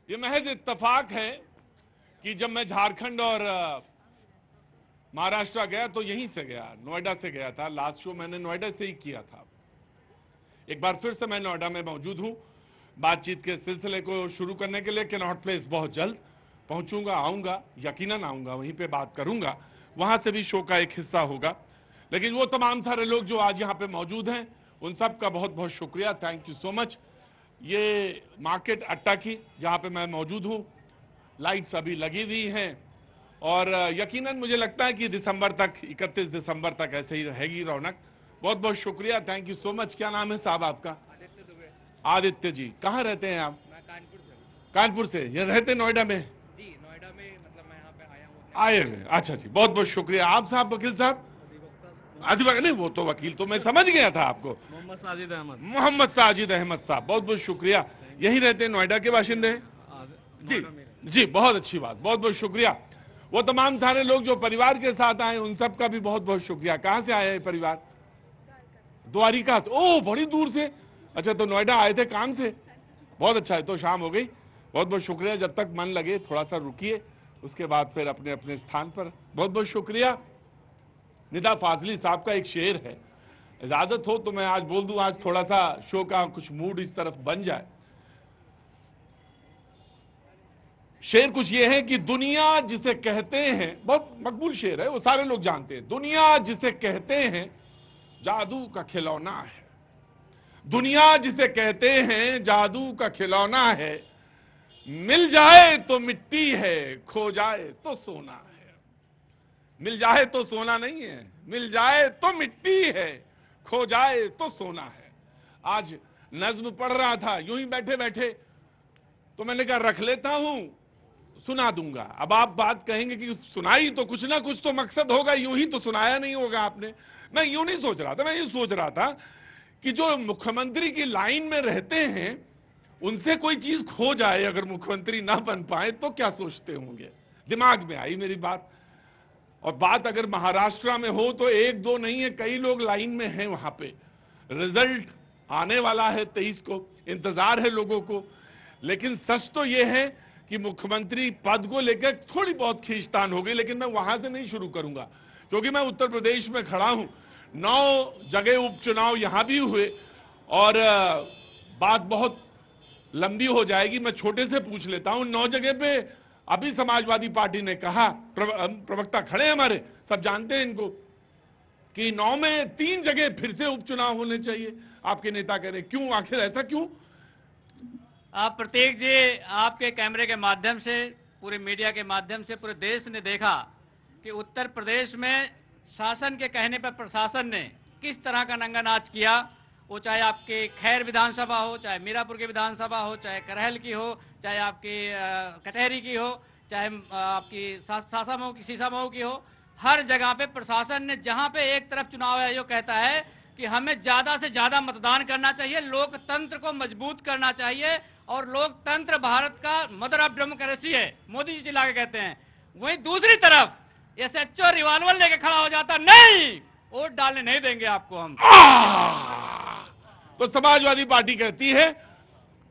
ये महज इत्तेफाक है कि जब मैं झारखंड और महाराष्ट्र गया तो यहीं से गया, नोएडा से गया था। लास्ट शो मैंने नोएडा से ही किया था। एक बार फिर से मैं नोएडा में मौजूद हूं बातचीत के सिलसिले को शुरू करने के लिए। कैनॉट प्लेस बहुत जल्द पहुंचूंगा, आऊंगा, यकीनन आऊंगा, वहीं पे बात करूंगा, वहां से भी शो का एक हिस्सा होगा। लेकिन वो तमाम सारे लोग जो आज यहां पे मौजूद हैं उन सब का बहुत बहुत शुक्रिया, थैंक यू सो मच। ये मार्केट अट्टा की जहां पे मैं मौजूद हूं, लाइट्स अभी लगी हुई हैं और यकीनन मुझे लगता है कि दिसंबर तक, 31 दिसंबर तक ऐसे ही रहेगी रौनक। बहुत बहुत शुक्रिया, थैंक यू सो मच। क्या नाम है साहब आपका? आदित्य दुबे। आदित्य जी, कहाँ रहते हैं आप? मैं कानपुर से। कानपुर से। ये रहते नोएडा में? जी, नोएडा में, मतलब मैं यहाँ पे आया हूँ। आए हुए, अच्छा जी, बहुत बहुत शुक्रिया। आप साहब, वकील साहब? अधिवक्ता नहीं, वो तो वकील तो मैं समझ गया था आपको। मोहम्मद साजिद अहमद। मोहम्मद साजिद अहमद साहब, बहुत बहुत शुक्रिया। यही रहते हैं, नोएडा के बाशिंदे हैं? जी जी, बहुत अच्छी बात, बहुत बहुत शुक्रिया। वो तमाम सारे लोग जो परिवार के साथ आए उन सब का भी बहुत बहुत शुक्रिया। कहां से आया है परिवार? द्वारिका से। ओह, बड़ी दूर से। अच्छा, तो नोएडा आए थे काम से? बहुत अच्छा है, तो शाम हो गई। बहुत बहुत शुक्रिया। जब तक मन लगे थोड़ा सा रुकिए, उसके बाद फिर अपने अपने स्थान पर। बहुत बहुत शुक्रिया। निदा फाजली साहब का एक शेर है, इजाजत हो तो मैं आज बोल दूं, आज थोड़ा सा शो का कुछ मूड इस तरफ बन जाए। शेर कुछ ये है कि दुनिया जिसे कहते हैं, बहुत मकबूल शेर है, वो सारे लोग जानते हैं। दुनिया जिसे कहते हैं जादू का खिलौना है। दुनिया जिसे कहते हैं जादू का खिलौना है। मिल जाए तो मिट्टी है, खो जाए तो सोना है। मिल जाए तो सोना नहीं है, मिल जाए तो मिट्टी है, खो जाए तो सोना है। आज नज्म पढ़ रहा था यूं ही बैठे बैठे, तो मैंने कहा रख लेता हूं, सुना दूंगा। अब आप बात कहेंगे कि सुनाई तो कुछ ना कुछ तो मकसद होगा, यूं ही तो सुनाया नहीं होगा आपने। मैं यूं नहीं सोच रहा था, मैं ये सोच रहा था कि जो मुख्यमंत्री की लाइन में रहते हैं उनसे कोई चीज खो जाए, अगर मुख्यमंत्री ना बन पाए तो क्या सोचते होंगे। दिमाग में आई मेरी बात। और बात अगर महाराष्ट्र में हो तो एक दो नहीं है, कई लोग लाइन में हैं वहां पे। रिजल्ट आने वाला है 23 को, इंतजार है लोगों को। लेकिन सच तो यह है कि मुख्यमंत्री पद को लेकर थोड़ी बहुत खींचतान हो गई। लेकिन मैं वहां से नहीं शुरू करूंगा, क्योंकि मैं उत्तर प्रदेश में खड़ा हूं। 9 जगह उपचुनाव यहां भी हुए और बात बहुत लंबी हो जाएगी। मैं छोटे से पूछ लेता हूं। 9 जगह पे अभी समाजवादी पार्टी ने कहा, प्रवक्ता खड़े हैं हमारे, सब जानते हैं इनको, कि 9 में 3 जगह फिर से उपचुनाव होने चाहिए। आपके नेता कह रहे क्यों, आखिर ऐसा क्यों? आप प्रतीक जी, आपके कैमरे के माध्यम से, पूरे मीडिया के माध्यम से पूरे देश ने देखा कि उत्तर प्रदेश में शासन के कहने पर प्रशासन ने किस तरह का नंगा नाच किया। वो चाहे आपके खैर विधानसभा हो, चाहे मीरापुर की विधानसभा हो, चाहे करहल की हो, चाहे आपकी कटहरी की हो, चाहे आपकी सासामऊ की, सीसामऊ की हो, हर जगह पे प्रशासन ने, जहां पे एक तरफ चुनाव आयोग कहता है कि हमें ज्यादा से ज्यादा मतदान करना चाहिए, लोकतंत्र को मजबूत करना चाहिए और लोकतंत्र भारत का मदर ऑफ डेमोक्रेसी है, मोदी जी चिल्ला के कहते हैं, वहीं दूसरी तरफ एसएचओ रिवॉल्वर लेके खड़ा हो जाता, नहीं वोट डालने नहीं देंगे आपको हम। तो समाजवादी पार्टी कहती है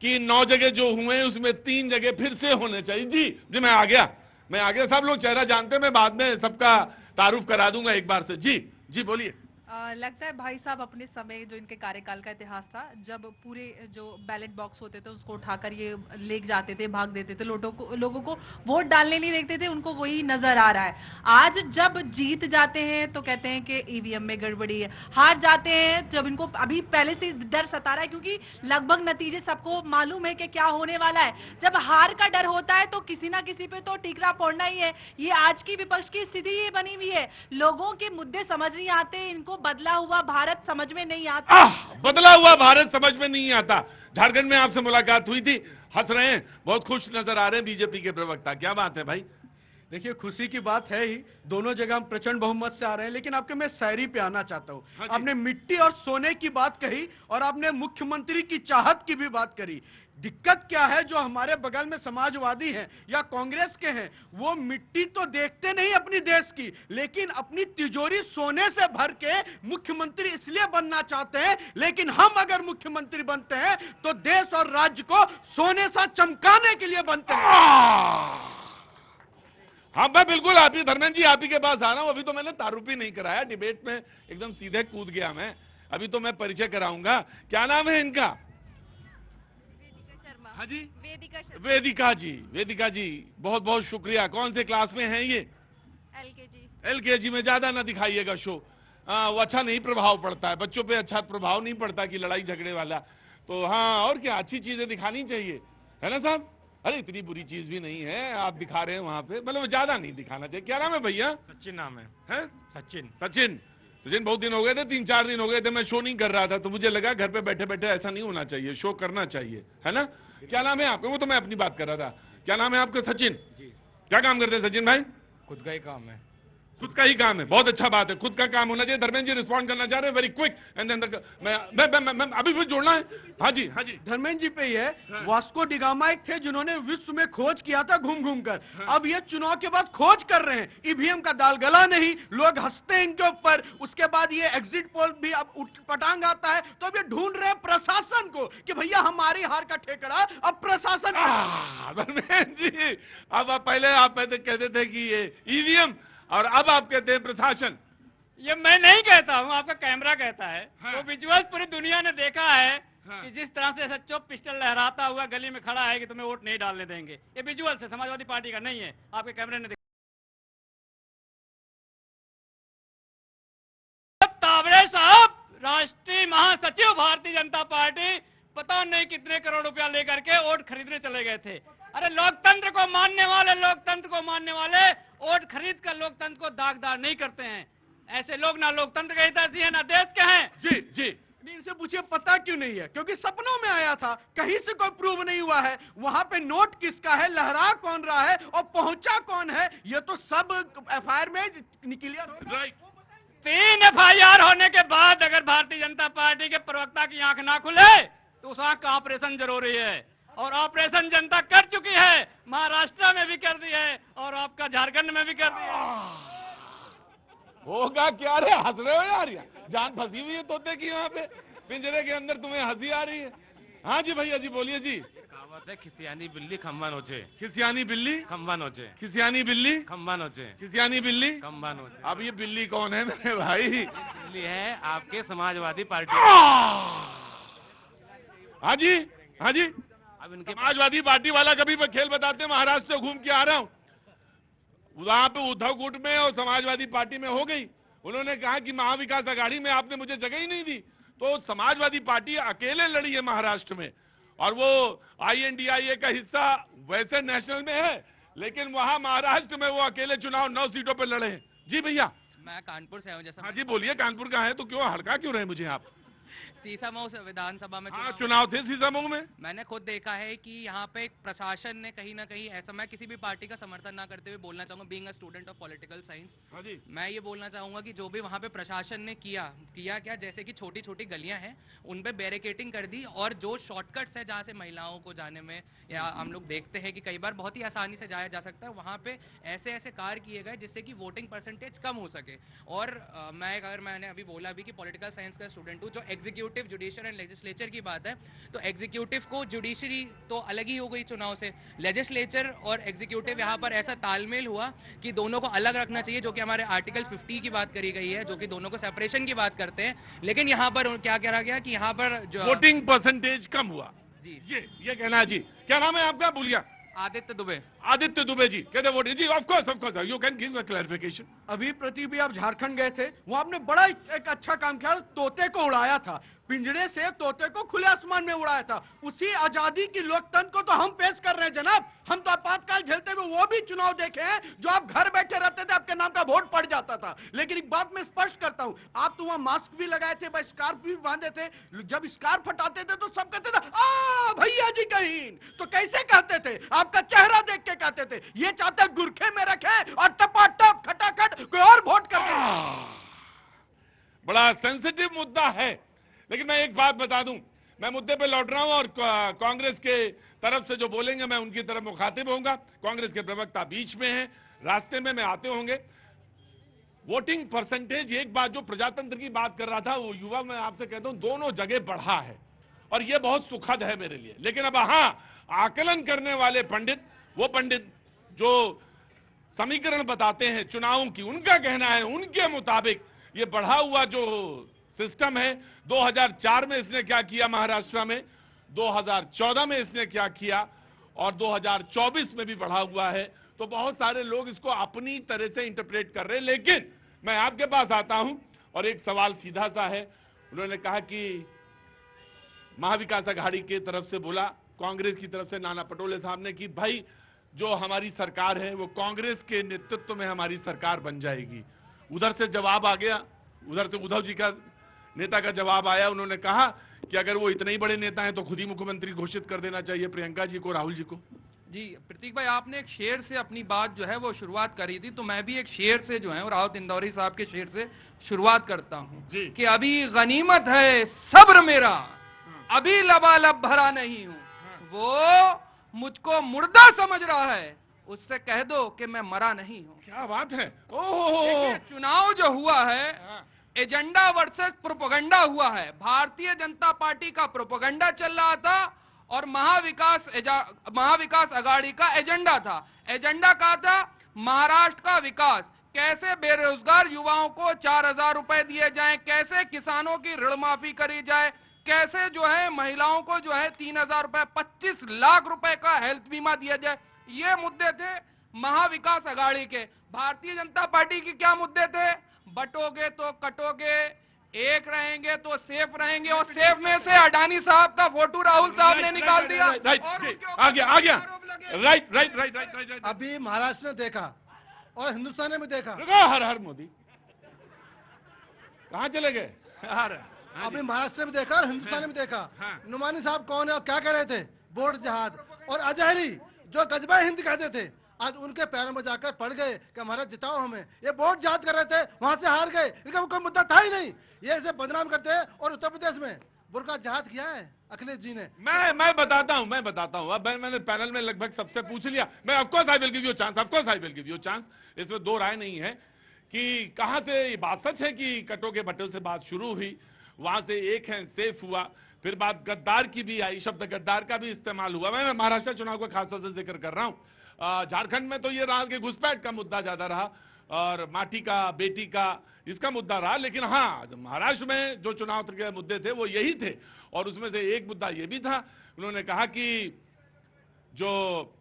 कि 9 जगह जो हुए उसमें 3 जगह फिर से होने चाहिए। जी जी, मैं आ गया। सब लोग चेहरा जानते हैं, मैं बाद में सबका तारुफ करा दूंगा एक बार से। जी जी, बोलिए। लगता है भाई साहब अपने समय, जो इनके कार्यकाल का इतिहास था, जब पूरे जो बैलेट बॉक्स होते थे उसको उठाकर ये ले जाते थे, भाग देते थे, लोगों को वोट डालने नहीं देखते थे, उनको वही नजर आ रहा है। आज जब जीत जाते हैं तो कहते हैं कि ईवीएम में गड़बड़ी है, हार जाते हैं जब इनको अभी पहले से डर सता रहा है, क्योंकि लगभग नतीजे सबको मालूम है कि क्या होने वाला है। जब हार का डर होता है तो किसी ना किसी पे तो टीकरा फोड़ना ही है। ये आज की विपक्ष की स्थिति ये बनी हुई है। लोगों के मुद्दे समझ नहीं आते, इनको बदला हुआ भारत समझ में नहीं आता। बदला हुआ भारत समझ में नहीं आता। झारखंड में आपसे मुलाकात हुई थी, हंस रहे हैं, बहुत खुश नजर आ रहे हैं बीजेपी के प्रवक्ता। क्या बात है भाई? देखिए, खुशी की बात है ही, दोनों जगह हम प्रचंड बहुमत से आ रहे हैं, लेकिन आपके मैं शायरी पे आना चाहता हूँ। हाँ जी। आपने मिट्टी और सोने की बात कही और आपने मुख्यमंत्री की चाहत की भी बात करी। दिक्कत क्या है, जो हमारे बगल में समाजवादी हैं या कांग्रेस के हैं, वो मिट्टी तो देखते नहीं अपनी देश की, लेकिन अपनी तिजोरी सोने से भर के मुख्यमंत्री इसलिए बनना चाहते हैं। लेकिन हम अगर मुख्यमंत्री बनते हैं तो देश और राज्य को सोने सा चमकाने के लिए बनते हैं। हाँ, मैं बिल्कुल आप ही धर्मेंद्र जी आप ही के पास आ रहा हूं। अभी तो मैंने तारुफ ही नहीं कराया, डिबेट में एकदम सीधे कूद गया मैं। अभी तो मैं परिचय कराऊंगा। क्या नाम है इनका? वेदिका शर्मा। हाँ जी, वेदिका शर्मा। वेदिका जी। वेदिका जी, बहुत बहुत शुक्रिया। कौन से क्लास में हैं ये? एलकेजी। एलकेजी में। ज्यादा ना दिखाइएगा शो, वो अच्छा नहीं प्रभाव पड़ता है, बच्चों पे अच्छा प्रभाव नहीं पड़ता कि लड़ाई झगड़े वाला। तो हाँ, और क्या, अच्छी चीजें दिखानी चाहिए, है ना साहब? अरे इतनी बुरी चीज भी नहीं है, आप दिखा रहे हैं वहां पे, मतलब ज्यादा नहीं दिखाना चाहिए। क्या नाम है भैया? सचिन नाम है। हैं? सचिन। सचिन। सचिन, बहुत दिन हो गए थे, 3-4 दिन हो गए थे, मैं शो नहीं कर रहा था, तो मुझे लगा घर पे बैठे बैठे ऐसा नहीं होना चाहिए, शो करना चाहिए, है ना? क्या नाम है आपका? वो तो मैं अपनी बात कर रहा था। क्या नाम है आपका? सचिन जी। क्या काम करते हैं सचिन भाई? खुद का ही काम है। खुद का ही काम है, बहुत अच्छा बात है, खुद का काम होना चाहिए। धर्मेंद्र जी रिस्पॉन्ड करना चाह रहे हैं, वेरी क्विक एंड देन मैं अभी भी जोड़ना है। हाँ जी, हाँ जी। धर्मेंद्र जी पे ही है। हाँ। वास्को डिगामा एक थे जिन्होंने विश्व में खोज किया था घूम घूम कर। हाँ। अब ये चुनाव के बाद खोज कर रहे हैं, ईवीएम का दाल गला नहीं, लोग हंसते हैं इनके ऊपर। उसके बाद ये एग्जिट पोल भी अब पटांग आता है, तो अब ये ढूंढ रहे हैं प्रशासन को कि भैया हमारी हार का ठेकड़ा अब प्रशासन। धर्मेंद्र जी, अब आप पहले आप कहते थे कि ये ईवीएम, और अब आप कहते हैं प्रशासन। ये मैं नहीं कहता हूँ, आपका कैमरा कहता है। हाँ। वो विजुअल पूरी दुनिया ने देखा है हाँ। कि जिस तरह से सच्चो पिस्टल लहराता हुआ गली में खड़ा है कि तुम्हें वोट नहीं डालने देंगे। ये विजुअल से समाजवादी पार्टी का नहीं है, आपके कैमरे ने देखा। तावड़े साहब राष्ट्रीय महासचिव भारतीय जनता पार्टी, पता नहीं कितने करोड़ रुपया लेकर के वोट खरीदने चले गए थे। अरे लोकतंत्र को मानने वाले वोट खरीद कर लोकतंत्र को दागदार नहीं करते हैं। ऐसे लोग ना लोकतंत्र के हितैषी है ना देश के हैं। जी जी। इनसे पूछिए पता क्यों नहीं है? क्योंकि सपनों में आया था, कहीं से कोई प्रूव नहीं हुआ है। वहां पे नोट किसका है, लहरा कौन रहा है और पहुंचा कौन है, ये तो सब एफआईआर में क्लियर हो। राइट। 3 एफआईआर होने के बाद अगर भारतीय जनता पार्टी के प्रवक्ता की आंख ना खुले तो उस आंख का ऑपरेशन जरूरी है, और ऑपरेशन जनता कर चुकी है। महाराष्ट्र में भी कर दी है और आपका झारखंड में भी कर दी है। होगा क्या रे, हंस रहे हो यार? जान फंसी हुई है तोते की वहां पे पिंजरे के अंदर, तुम्हें हंसी आ रही है? हाँ जी भैया जी, बोलिए जी। कहावत है, खिसियानी बिल्ली खम्बा नोचे। खिसियानी बिल्ली खम्बा नोचे। खिसियानी बिल्ली खम्बा नोचे। खिसियानी बिल्ली खम्बा नोचे। अब ये बिल्ली कौन है मेरे भाई? बिल्ली है आपके समाजवादी पार्टी। हाँ जी, हाँ जी। अब इनके समाजवादी पार्टी वाला कभी मैं खेल बताते हैं, महाराष्ट्र से घूम के आ रहा हूं, वहां पे उद्धव गुट में और समाजवादी पार्टी में हो गई। उन्होंने कहा कि महाविकास आघाड़ी में आपने मुझे जगह ही नहीं दी, तो समाजवादी पार्टी अकेले लड़ी है महाराष्ट्र में, और वो INDIA का हिस्सा वैसे नेशनल में है, लेकिन वहां महाराष्ट्र में वो अकेले चुनाव 9 सीटों पर लड़े हैं। जी भैया। मैं कानपुर से हूँ। जैसा हाँ जी, बोलिए। कानपुर का है तो क्यों हड़का क्यों रहे मुझे आप? सीसामऊ से विधानसभा में हाँ, चुनाव थे सीसामऊ में। मैंने खुद देखा है कि यहाँ पे प्रशासन ने कहीं ना कहीं ऐसा, मैं किसी भी पार्टी का समर्थन ना करते हुए बोलना चाहूंगा, being a student of political science, हाँ जी। मैं ये बोलना चाहूंगा कि जो भी वहाँ पे प्रशासन ने किया क्या, जैसे कि छोटी छोटी गलियां हैं उन पे बैरिकेटिंग कर दी, और जो शॉर्टकट्स है जहाँ से महिलाओं को जाने में, या हम लोग देखते हैं कि कई बार बहुत ही आसानी से जाया जा सकता है, वहाँ पे ऐसे ऐसे कार्य किए गए जिससे कि वोटिंग परसेंटेज कम हो सके। और मैंने अभी बोला भी कि पॉलिटिकल साइंस का स्टूडेंट हूँ, जो एग्जीक्यूटिव, जुडिशियल एंड लेजिस्लेचर की बात है, तो एग्जीक्यूटिव को जुडिशरी तो अलग ही हो गई चुनाव से, लेजिस्लेचर और एग्जीक्यूटिव यहाँ पर ऐसा तालमेल हुआ कि दोनों को अलग रखना चाहिए, जो कि हमारे आर्टिकल 50 की बात करी गई है, जो कि दोनों को सेपरेशन की बात करते हैं। लेकिन यहाँ पर क्या कहा गया कि यहाँ पर जो वोटिंग परसेंटेज कम हुआ जी, ये कहना है जी। क्या नाम है आपका? बोलिए। आदित्य दुबे। आदित्य दुबे जी कहते वोट जी। Of course you can give a clarification. अभी प्रति भी आप झारखंड गए थे, वहां आपने बड़ा एक अच्छा काम किया, तोते को उड़ाया था, पिंजरे से तोते को खुले आसमान में उड़ाया था। उसी आजादी की लोकतंत्र को तो हम पेश कर रहे हैं जनाब, हम तो आपातकाल झेलते हुए वो भी चुनाव देखे हैं जो आप घर बैठे रहते थे, आपके नाम का वोट पड़ जाता था। लेकिन एक बात मैं स्पष्ट करता हूं, आप तो वहां मास्क भी लगाए थे, स्कार्फ भी बांधे थे, जब स्कार्फ हटाते थे तो सब कहते थे आ भैया जी कहीं, तो कैसे कहते थे? आपका चेहरा देख के कहते थे ये चाहते गुरखे में रखे और टपाटप खटाखट कोई और वोट कर दे। बड़ा सेंसिटिव मुद्दा है, लेकिन मैं एक बात बता दूं, मैं मुद्दे पे लौट रहा हूं और कांग्रेस के तरफ से जो बोलेंगे मैं उनकी तरफ मुखातिब होऊंगा। कांग्रेस के प्रवक्ता बीच में हैं, रास्ते में आते होंगे। वोटिंग परसेंटेज, एक बात जो प्रजातंत्र की बात कर रहा था वो युवा, मैं आपसे कहता हूं दोनों जगह बढ़ा है और ये बहुत सुखद है मेरे लिए। लेकिन अब हाँ, आकलन करने वाले पंडित, वो पंडित जो समीकरण बताते हैं चुनावों की, उनका कहना है उनके मुताबिक ये बढ़ा हुआ जो सिस्टम है, 2004 में इसने क्या किया महाराष्ट्र में, 2014 में इसने क्या किया और 2024 में भी बढ़ा हुआ है। तो बहुत सारे लोग इसको अपनी तरह से इंटरप्रेट कर रहे हैं। लेकिन मैं आपके पास आता हूं और एक सवाल सीधा सा है। उन्होंने कहा कि महाविकास आघाड़ी की तरफ से बोला, कांग्रेस की तरफ से नाना पटोले साहब ने कि भाई जो हमारी सरकार है वो कांग्रेस के नेतृत्व में हमारी सरकार बन जाएगी। उधर से जवाब आ गया, उधर से उद्धव जी का नेता का जवाब आया। उन्होंने कहा कि अगर वो इतने ही बड़े नेता हैं तो खुद ही मुख्यमंत्री घोषित कर देना चाहिए प्रियंका जी को, राहुल जी को। जी प्रतीक भाई, आपने एक शेर से अपनी बात जो है वो शुरुआत करी थी, तो मैं भी एक शेर से जो है राहत इंदौरी साहब के शेर से शुरुआत करता हूँ कि अभी गनीमत है सब्र मेरा, अभी लबालब भरा नहीं हूँ, वो मुझको मुर्दा समझ रहा है, उससे कह दो कि मैं मरा नहीं हूँ। क्या बात है। ओह, चुनाव जो हुआ है एजेंडा वर्सेस प्रोपेगेंडा हुआ है। भारतीय जनता पार्टी का प्रोपेगेंडा चल रहा था और महाविकास आघाड़ी का एजेंडा था। एजेंडा क्या था? महाराष्ट्र का विकास, कैसे बेरोजगार युवाओं को 4,000 रुपए दिए जाएं, कैसे किसानों की ऋण माफी करी जाए, कैसे जो है महिलाओं को जो है 3,000 रुपए 25 लाख रुपए का हेल्थ बीमा दिया जाए। ये मुद्दे थे महाविकास आघाड़ी के। भारतीय जनता पार्टी के क्या मुद्दे थे? बटोगे तो कटोगे, एक रहेंगे तो सेफ रहेंगे, और सेफ में से अडानी साहब का फोटो राहुल साहब ने निकाल दिया। आ गया। राइट। अभी महाराष्ट्र ने देखा और हिंदुस्तान ने भी देखा। हर हर मोदी कहाँ चले गए? अभी महाराष्ट्र ने भी देखा और हिंदुस्तान ने भी देखा। नुमानी साहब कौन है और क्या कह रहे थे? बोट जहाज और अजहरी जो गजबा हिंद कहते थे, आज उनके पैरों में जाकर पड़ गए कि हमारा जिताओ हमें। ये बोट जहाज कर रहे थे, वहां से हार गए, इनका कोई मुद्दा था ही नहीं। ये इसे बदनाम करते हैं। और उत्तर प्रदेश में बुर्का जहाज किया है अखिलेश जी ने। मैं बताता हूं। अब मैंने पैनल में लगभग सबसे पूछ लिया। मैं of course I will give you chance, इसमें दो राय नहीं है कि कहां से ये बात सच है कि कटो के बटो से बात शुरू हुई, वहां से एक है सेफ हुआ, फिर बात गद्दार की भी आई, शब्द गद्दार का भी इस्तेमाल हुआ। मैं महाराष्ट्र चुनाव का खासतौर से जिक्र कर रहा हूं। झारखंड में तो ये रहा कि घुसपैठ का मुद्दा ज्यादा रहा और माटी का, बेटी का, इसका मुद्दा रहा। लेकिन हाँ, महाराष्ट्र में जो चुनाव के मुद्दे थे वो यही थे और उसमें से एक मुद्दा ये भी था। उन्होंने कहा कि जो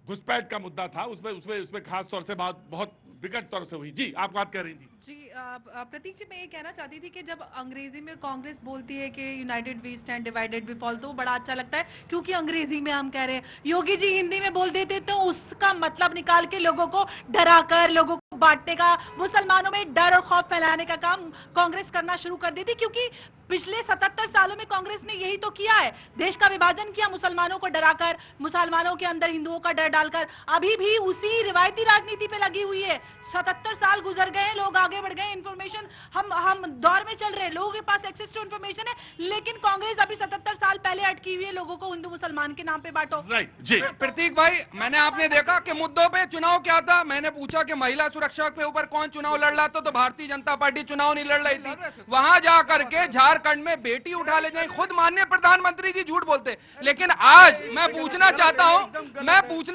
घुसपैठ का मुद्दा था उसमें खास तौर से बात बहुत विकट तौर से हुई। जी, आप बात कर रही थी। जी प्रतीक जी, मैं ये कहना चाहती थी कि जब अंग्रेजी में कांग्रेस बोलती है कि united we stand, divided we fall, तो बड़ा अच्छा लगता है क्योंकि अंग्रेजी में हम कह रहे हैं। योगी जी हिंदी में बोल देते तो उसका मतलब निकाल के लोगों को डराकर, लोगों को बांटने का, मुसलमानों में डर और खौफ फैलाने का काम कांग्रेस करना शुरू कर देती। क्योंकि पिछले 77 सालों में कांग्रेस ने यही तो किया है, देश का विभाजन किया, मुसलमानों को डराकर, मुसलमानों के अंदर हिंदुओं का डर डालकर। अभी भी उसी रिवायती राजनीति पे लगी हुई है। 77 साल गुजर गए, लोग आगे बढ़ गए, इन्फॉर्मेशन हम दौर में चल रहे हैं, लोगों के पास एक्सेस टू इन्फॉर्मेशन है, लेकिन कांग्रेस अभी 77 साल पहले अटकी हुई है, लोगों को हिंदू मुसलमान के नाम पे बांटो। राइट जी। प्रतीक भाई, मैंने आपने देखा कि मुद्दों पे चुनाव क्या था। मैंने पूछा कि महिला सुरक्षा के ऊपर कौन चुनाव लड़ रहा था, तो भारतीय जनता पार्टी चुनाव नहीं लड़ रही थी। वहां जाकर के झारखंड में बेटी उठा ले जाए, खुद माननीय प्रधानमंत्री जी झूठ बोलते। लेकिन आज मैं पूछना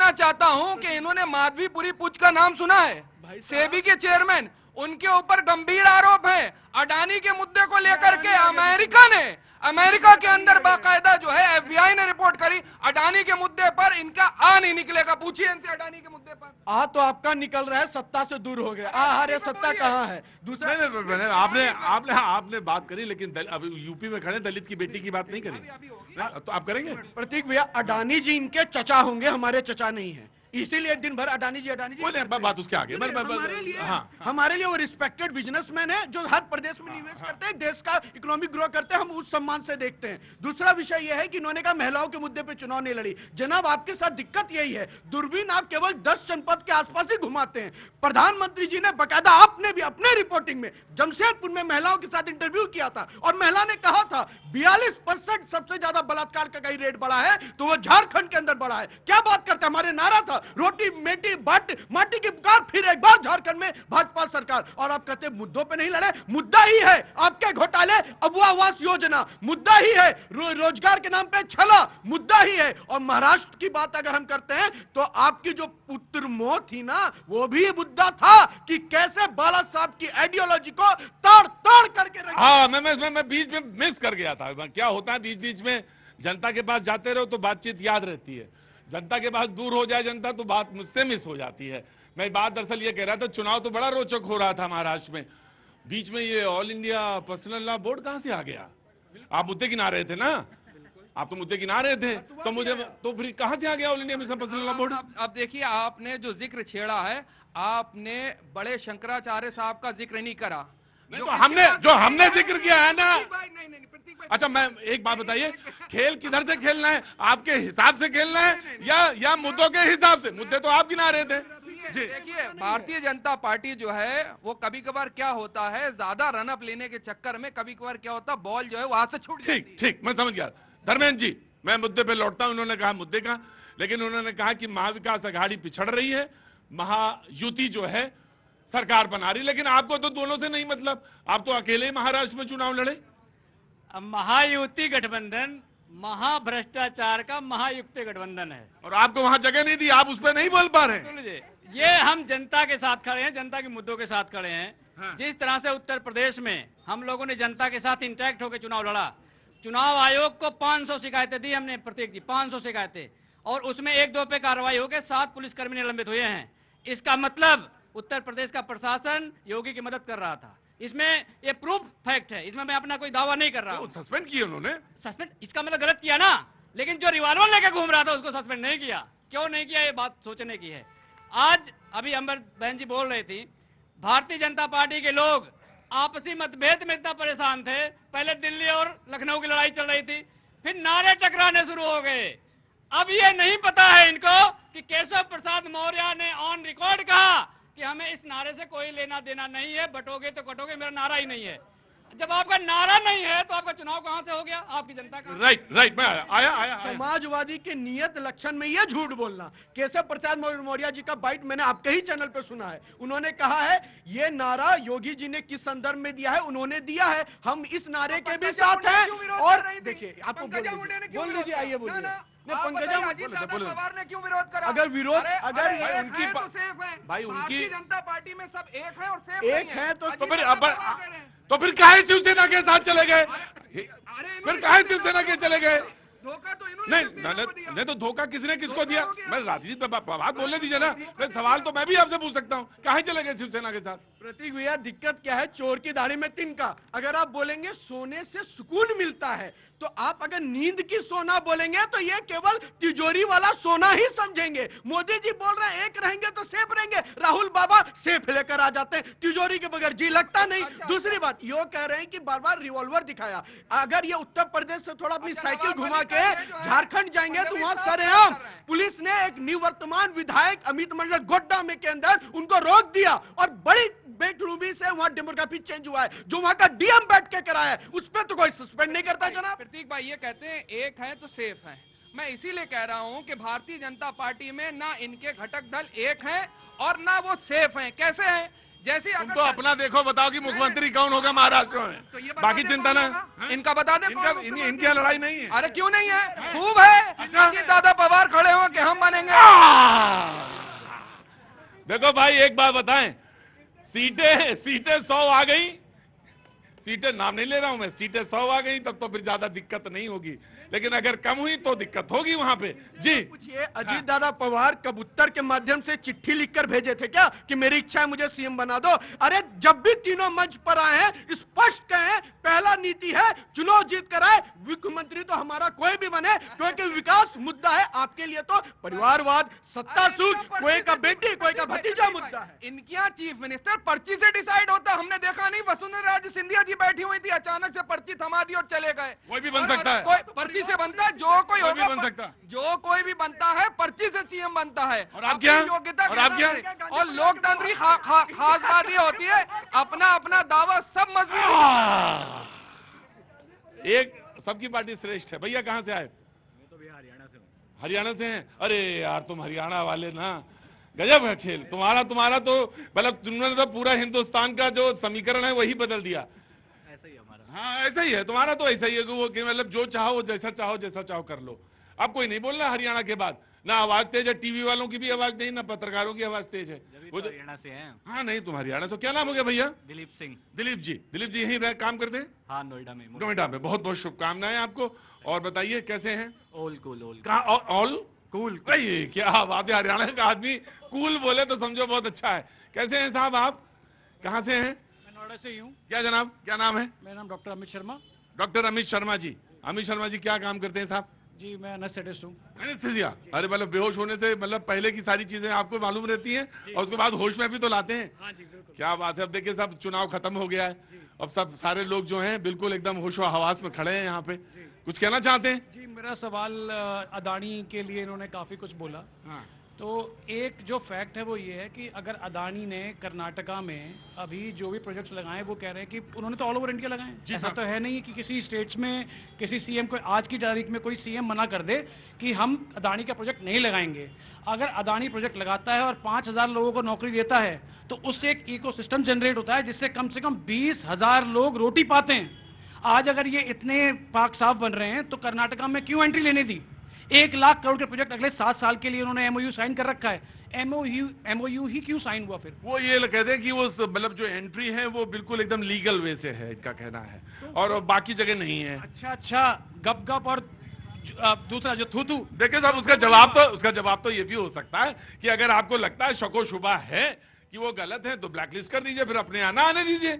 चाहता हूं कि इन्होंने माधवीपुरी पुंज का नाम सुना है? सेबी के चेयरमैन, उनके ऊपर गंभीर आरोप है। अडानी के मुद्दे को लेकर के अमेरिका के अंदर बाकायदा जो है FBI ने रिपोर्ट करी, अडानी के मुद्दे पर इनका आ नहीं निकलेगा। पूछिए इनसे अडानी के मुद्दे पर। आ तो आपका निकल रहा है, सत्ता से दूर हो गया। हरे सत्ता कहाँ है? दूसरा आपने बात करी, लेकिन अब यूपी में खड़े दलित की बेटी की बात नहीं करी, तो आप करेंगे? प्रतीक भैया, अडानी जी इनके चचा होंगे, हमारे चचा नहीं है, इसीलिए दिन भर अडानी जी बोले। बात उसके आगे। हमारे लिए वो रिस्पेक्टेड बिजनेसमैन है जो हर प्रदेश में निवेश करते हैं, देश का इकोनॉमिक ग्रो करते हैं, हम उस सम्मान से देखते हैं। दूसरा विषय यह है कि इन्होंने कहा महिलाओं के मुद्दे पे चुनाव नहीं लड़ी। जनाब, आपके साथ दिक्कत यही है, दूरबीन आप केवल 10 जनपद के आसपास ही घुमाते हैं। प्रधानमंत्री जी ने बकायदा, आपने भी अपने रिपोर्टिंग में जमशेदपुर में महिलाओं के साथ इंटरव्यू किया था और महिला ने कहा था 42% सबसे ज्यादा बलात्कार का कहीं रेट बढ़ा है तो वो झारखंड के अंदर बढ़ा है। क्या बात करते हैं? हमारे नारा था रोटी मेटी माटी की पुकार, फिर एक बार झारखंड में भाजपा सरकार। और आप कहते मुद्दों पे नहीं लड़े। मुद्दा ही है आपके घोटाले, अबुआ आवास योजना, मुद्दा ही है रोजगार के नाम पे छला, मुद्दा ही है। और महाराष्ट्र की बात अगर हम करते हैं तो आपकी जो पुत्र मोह थी ना, वो भी मुद्दा था कि कैसे बाला साहब की आइडियोलॉजी को ताड़ ताड़ करके रखा। हाँ, मैं बीच में मिस कर गया था। क्या होता है, बीच बीच में जनता के पास जाते रहो तो बातचीत याद रहती है, जनता के पास दूर हो जाए जनता तो बात मुझसे मिस हो जाती है। मैं बात दरअसल ये कह रहा था, चुनाव तो बड़ा रोचक हो रहा था महाराष्ट्र में, बीच में ये all India personal law board कहां से आ गया? आप मुद्दे गिना रहे थे ना, आप तो मुद्दे गिना रहे थे, तो मुझे तो फिर कहां से आ गया all India mission personal law board? अब देखिए, आपने जो जिक्र छेड़ा है, आपने बड़े शंकराचार्य साहब का जिक्र नहीं करा। जो हमने जिक्र किया है ना। अच्छा, मैं एक बात बताइए, खेल किधर से खेलना है? आपके हिसाब से खेलना है या मुद्दों के हिसाब से? मुद्दे तो आप गिना रहे थे जी। देखिए, भारतीय जनता पार्टी जो है वो कभी कभार क्या होता है, ज्यादा रनअप लेने के चक्कर में कभी कभार क्या होता है, बॉल जो है वहां से छूट जाती है। ठीक, मैं समझ गया। धर्मेंद्र जी, मैं मुद्दे पे लौटता हूं। उन्होंने कहा मुद्दे का, लेकिन उन्होंने कहा कि महाविकास अघाड़ी पिछड़ रही है, महायुति जो है सरकार बना रही, लेकिन आपको तो दोनों से नहीं मतलब, आप तो अकेले ही महाराष्ट्र में चुनाव लड़े। अब महायुति गठबंधन महाभ्रष्टाचार का महायुक्त गठबंधन है और आपको वहां जगह नहीं दी, आप उस पर नहीं बोल पा रहे हैं। ये हम जनता के साथ खड़े हैं, जनता के मुद्दों के साथ खड़े हैं। हाँ। जिस तरह से उत्तर प्रदेश में हम लोगों ने जनता के साथ इंटैक्ट होकर चुनाव लड़ा, चुनाव आयोग को 500 शिकायतें दी हमने, प्रत्येक जी 500 शिकायतें, और उसमें 1-2 पे कार्रवाई हो गई, 7 पुलिसकर्मी निलंबित हुए हैं। इसका मतलब उत्तर प्रदेश का प्रशासन योगी की मदद कर रहा था। इसमें ये प्रूफ फैक्ट है, इसमें मैं अपना कोई दावा नहीं कर रहा हूं। सस्पेंड किया उन्होंने, सस्पेंड इसका मतलब गलत किया ना, लेकिन जो रिवॉल्वर लेकर घूम रहा था उसको सस्पेंड नहीं किया। क्यों नहीं किया, ये बात सोचने की है। आज अभी अंबर बहन जी बोल रही थी, भारतीय जनता पार्टी के लोग आपसी मतभेद में इतना परेशान थे। पहले दिल्ली और लखनऊ की लड़ाई चल रही थी, फिर नारे टकराने शुरू हो गए। अब ये नहीं पता है इनको कि केशव प्रसाद मौर्य ने ऑन रिकॉर्ड कहा कि हमें इस नारे से कोई लेना देना नहीं है, बटोगे तो कटोगे, मेरा नारा ही नहीं है। जब आपका नारा नहीं है तो आपका चुनाव कहां से हो गया, आपकी जनता का? राइट, मैं आया। समाजवादी के नियत लक्षण में यह झूठ बोलना। केशव प्रसाद मौर्य जी का बाइट मैंने आपके ही चैनल पे सुना है, उन्होंने कहा है ये नारा योगी जी ने किस संदर्भ में दिया है, उन्होंने दिया है, हम इस नारे के भी साथ हैं। और देखिए, आपको बोल लीजिए, आइए बोलिए। पंकजा पवार ने क्यों विरोध करा? अगर विरोध, अगर उनकी तो सेफ है भाई, उनकी जनता पार्टी में सब एक है और सेफ एक है तो फिर काहे शिवसेना के साथ चले गए? फिर काहे शिवसेना के चले गए? धोखा तो इन्होंने नहीं तो धोखा किसने किसको दिया? मैं राजनीति पे बात बोलने दीजिए ना, सवाल तो मैं भी आपसे पूछ सकता हूँ, काहे चले गए शिवसेना के साथ? प्रतीक भैया, दिक्कत क्या है, चोर की दाढ़ी में तिनका। अगर आप बोलेंगे सोने से सुकून मिलता है, तो आप अगर नींद की सोना बोलेंगे तो ये केवल तिजोरी वाला सोना ही समझेंगे। मोदी जी बोल रहे हैं एक रहेंगे तो सेफ रहेंगे, राहुल बाबा सेफ लेकर आ जाते हैं, तिजोरी के बगैर जी लगता नहीं। दूसरी बात, यो कह रहे हैं कि बार बार रिवॉल्वर दिखाया। अगर ये उत्तर प्रदेश से थोड़ा अपनी साइकिल घुमा के झारखंड जाएंगे तो वहां सरेआम पुलिस ने एक निवर्तमान विधायक अमित मंडल गोड्डा में के अंदर उनको रोक दिया और बड़ी बेखूबी से वहां डेमोग्राफी चेंज हुआ है। जो वहां का डीएम बैठ के कराया है उस पर तो कोई सस्पेंड नहीं करता जनाब। प्रतीक भाई, ये कहते हैं एक है तो सेफ है। मैं इसीलिए कह रहा हूं कि भारतीय जनता पार्टी में ना इनके घटक दल एक हैं और ना वो सेफ हैं। कैसे हैं? जैसे तुम तो अपना देखो, बताओ कि मुख्यमंत्री कौन होगा महाराष्ट्र में, तो बाकी चिंता ना। इनका बता दें, इनकी लड़ाई नहीं है। अरे क्यों नहीं है, खूब है। दादा पवार खड़े हो कि हम बनेंगे। देखो भाई, एक बात बताएं, सीटें 100 आ गई, सीटें नाम नहीं ले रहा हूं मैं, सीटें 100 आ गई तब तो फिर ज्यादा दिक्कत नहीं होगी, लेकिन अगर कम हुई तो दिक्कत होगी वहां पे। जी पूछिए, अजीत दादा पवार कबूतर के माध्यम से चिट्ठी लिखकर भेजे थे क्या कि मेरी इच्छा है मुझे सीएम बना दो? अरे जब भी तीनों मंच पर आए हैं स्पष्ट कहें, पहला नीति है चुनाव जीत कर आए, मुख्यमंत्री तो हमारा कोई भी बने, क्योंकि विकास मुद्दा है। आपके लिए तो परिवारवाद, सत्ता सूख, कोई का बेटी कोई का भतीजा मुद्दा है। इनके यहाँ चीफ मिनिस्टर पर्ची से डिसाइड होता, हमने देखा नहीं, वसुंधरा राजे सिंधिया जी बैठी हुई थी, अचानक से पर्ची थमा दी और चले गए। कोई भी बन सकता है, कोई पर्ची से बनता है, जो कोई होगा बन सकता, जो कोई भी बनता है पर्ची से सीएम बनता है। और आप क्या, योग्यता और आप क्या, और लोकतांत्रिक खास बात ये होती है अपना अपना दावा सब मजबूत। एक सबकी पार्टी श्रेष्ठ है। भैया कहां से आए? मैं तो भैया हरियाणा से हूँ। हरियाणा से हैं? अरे यार तुम हरियाणा वाले ना गजब है खेल तुम्हारा तो मतलब तुमने तो पूरा हिंदुस्तान का जो समीकरण है वही बदल दिया। ऐसा ही हमारा। हाँ ऐसा ही है तुम्हारा, तो ऐसा ही है कि वो कि मतलब जो चाहो जैसा चाहो कर लो। अब कोई नहीं बोलना हरियाणा के बाद, ना आवाज तेज है, टीवी वालों की भी आवाज नहीं, ना पत्रकारों की आवाज तेज है। वो हरियाणा से हैं। हाँ नहीं तुम हरियाणा से। क्या नाम हो गया भैया? दिलीप सिंह। दिलीप जी यहीं काम करते हैं? हाँ नोएडा में। नोएडा में। बहुत बहुत शुभकामनाएं आपको। और बताइए कैसे हैं? All cool. All cool. क्या बात है, हरियाणा का आदमी कूल बोले तो समझो बहुत अच्छा है। कैसे हैं साहब आप, कहाँ से हैं? मैं नोएडा से ही हूँ। क्या जनाब, क्या नाम है? मेरा नाम डॉक्टर अमित शर्मा। डॉक्टर अमित शर्मा जी। अमित शर्मा जी क्या काम करते हैं साहब? जी मैं एनेस्थेटिस्ट हूँ। एनेस्थीसिया। अरे मतलब बेहोश होने से मतलब पहले की सारी चीजें आपको मालूम रहती हैं और उसके बाद होश में भी तो लाते हैं। हाँ जी बिल्कुल। क्या बात है। अब देखिए सब चुनाव खत्म हो गया है, अब सब सारे लोग जो हैं बिल्कुल एकदम होशो हवास में खड़े हैं यहाँ पे। कुछ कहना चाहते हैं? जी मेरा सवाल अदानी के लिए इन्होंने काफी कुछ बोला। हाँ। तो एक जो फैक्ट है वो ये है कि अगर अदानी ने कर्नाटका में अभी जो भी प्रोजेक्ट्स लगाए वो कह रहे हैं कि उन्होंने तो ऑल ओवर इंडिया लगाए। ऐसा तो है नहीं कि किसी स्टेट्स में किसी सीएम को आज की तारीख में कोई सीएम मना कर दे कि हम अदानी का प्रोजेक्ट नहीं लगाएंगे। अगर अदानी प्रोजेक्ट लगाता है और 5,000 लोगों को नौकरी देता है तो उससे एक इकोसिस्टम जनरेट होता है जिससे कम से कम 20,000 लोग रोटी पाते हैं। आज अगर ये इतने पाक साफ बन रहे हैं तो कर्नाटका में क्यों एंट्री लेने दी? 1 लाख करोड़ के प्रोजेक्ट अगले 7 साल के लिए उन्होंने एमओयू साइन कर रखा है। एमओयू ही क्यों साइन हुआ फिर? वो ये कहते हैं कि वो मतलब जो एंट्री है वो बिल्कुल एकदम लीगल वे से है, इनका कहना है, और बाकी जगह नहीं है। अच्छा गप और दूसरा जो थू देखिए साहब उसका जवाब तो ये भी हो सकता है कि अगर आपको लगता है शको शुबा है कि वो गलत है तो ब्लैकलिस्ट कर दीजिए, फिर अपने आना आने दीजिए।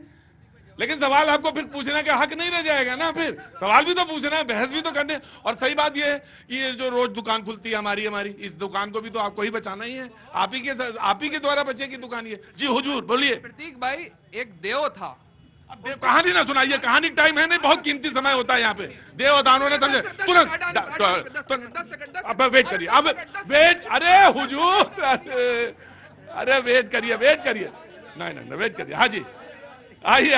लेकिन सवाल आपको फिर पूछने का हक नहीं रह जाएगा ना, फिर सवाल भी तो पूछना है, बहस भी तो करने। और सही बात ये है कि ये जो रोज दुकान खुलती है हमारी इस दुकान को भी तो आपको ही बचाना ही है, आप ही के द्वारा बचेगी दुकान ये। जी हुजूर बोलिए। प्रतीक भाई एक देव था। अब कहानी ना सुनाइए, कहानी टाइम है नहीं, बहुत कीमती समय होता है यहाँ पे। देवदानों ने समझे तुरंत। अब वेट करिए, अब वेट, अरे हुजूर अरे वेट करिए नहीं वेट करिए। हाँ जी आइए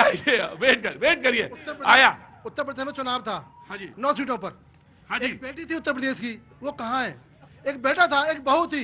वेट करिए। आया उत्तर प्रदेश में चुनाव था। हाँ जी 9 सीटों पर। हाँ जी। एक बेटी थी उत्तर प्रदेश की, वो कहाँ है? एक बेटा था, एक बहू थी,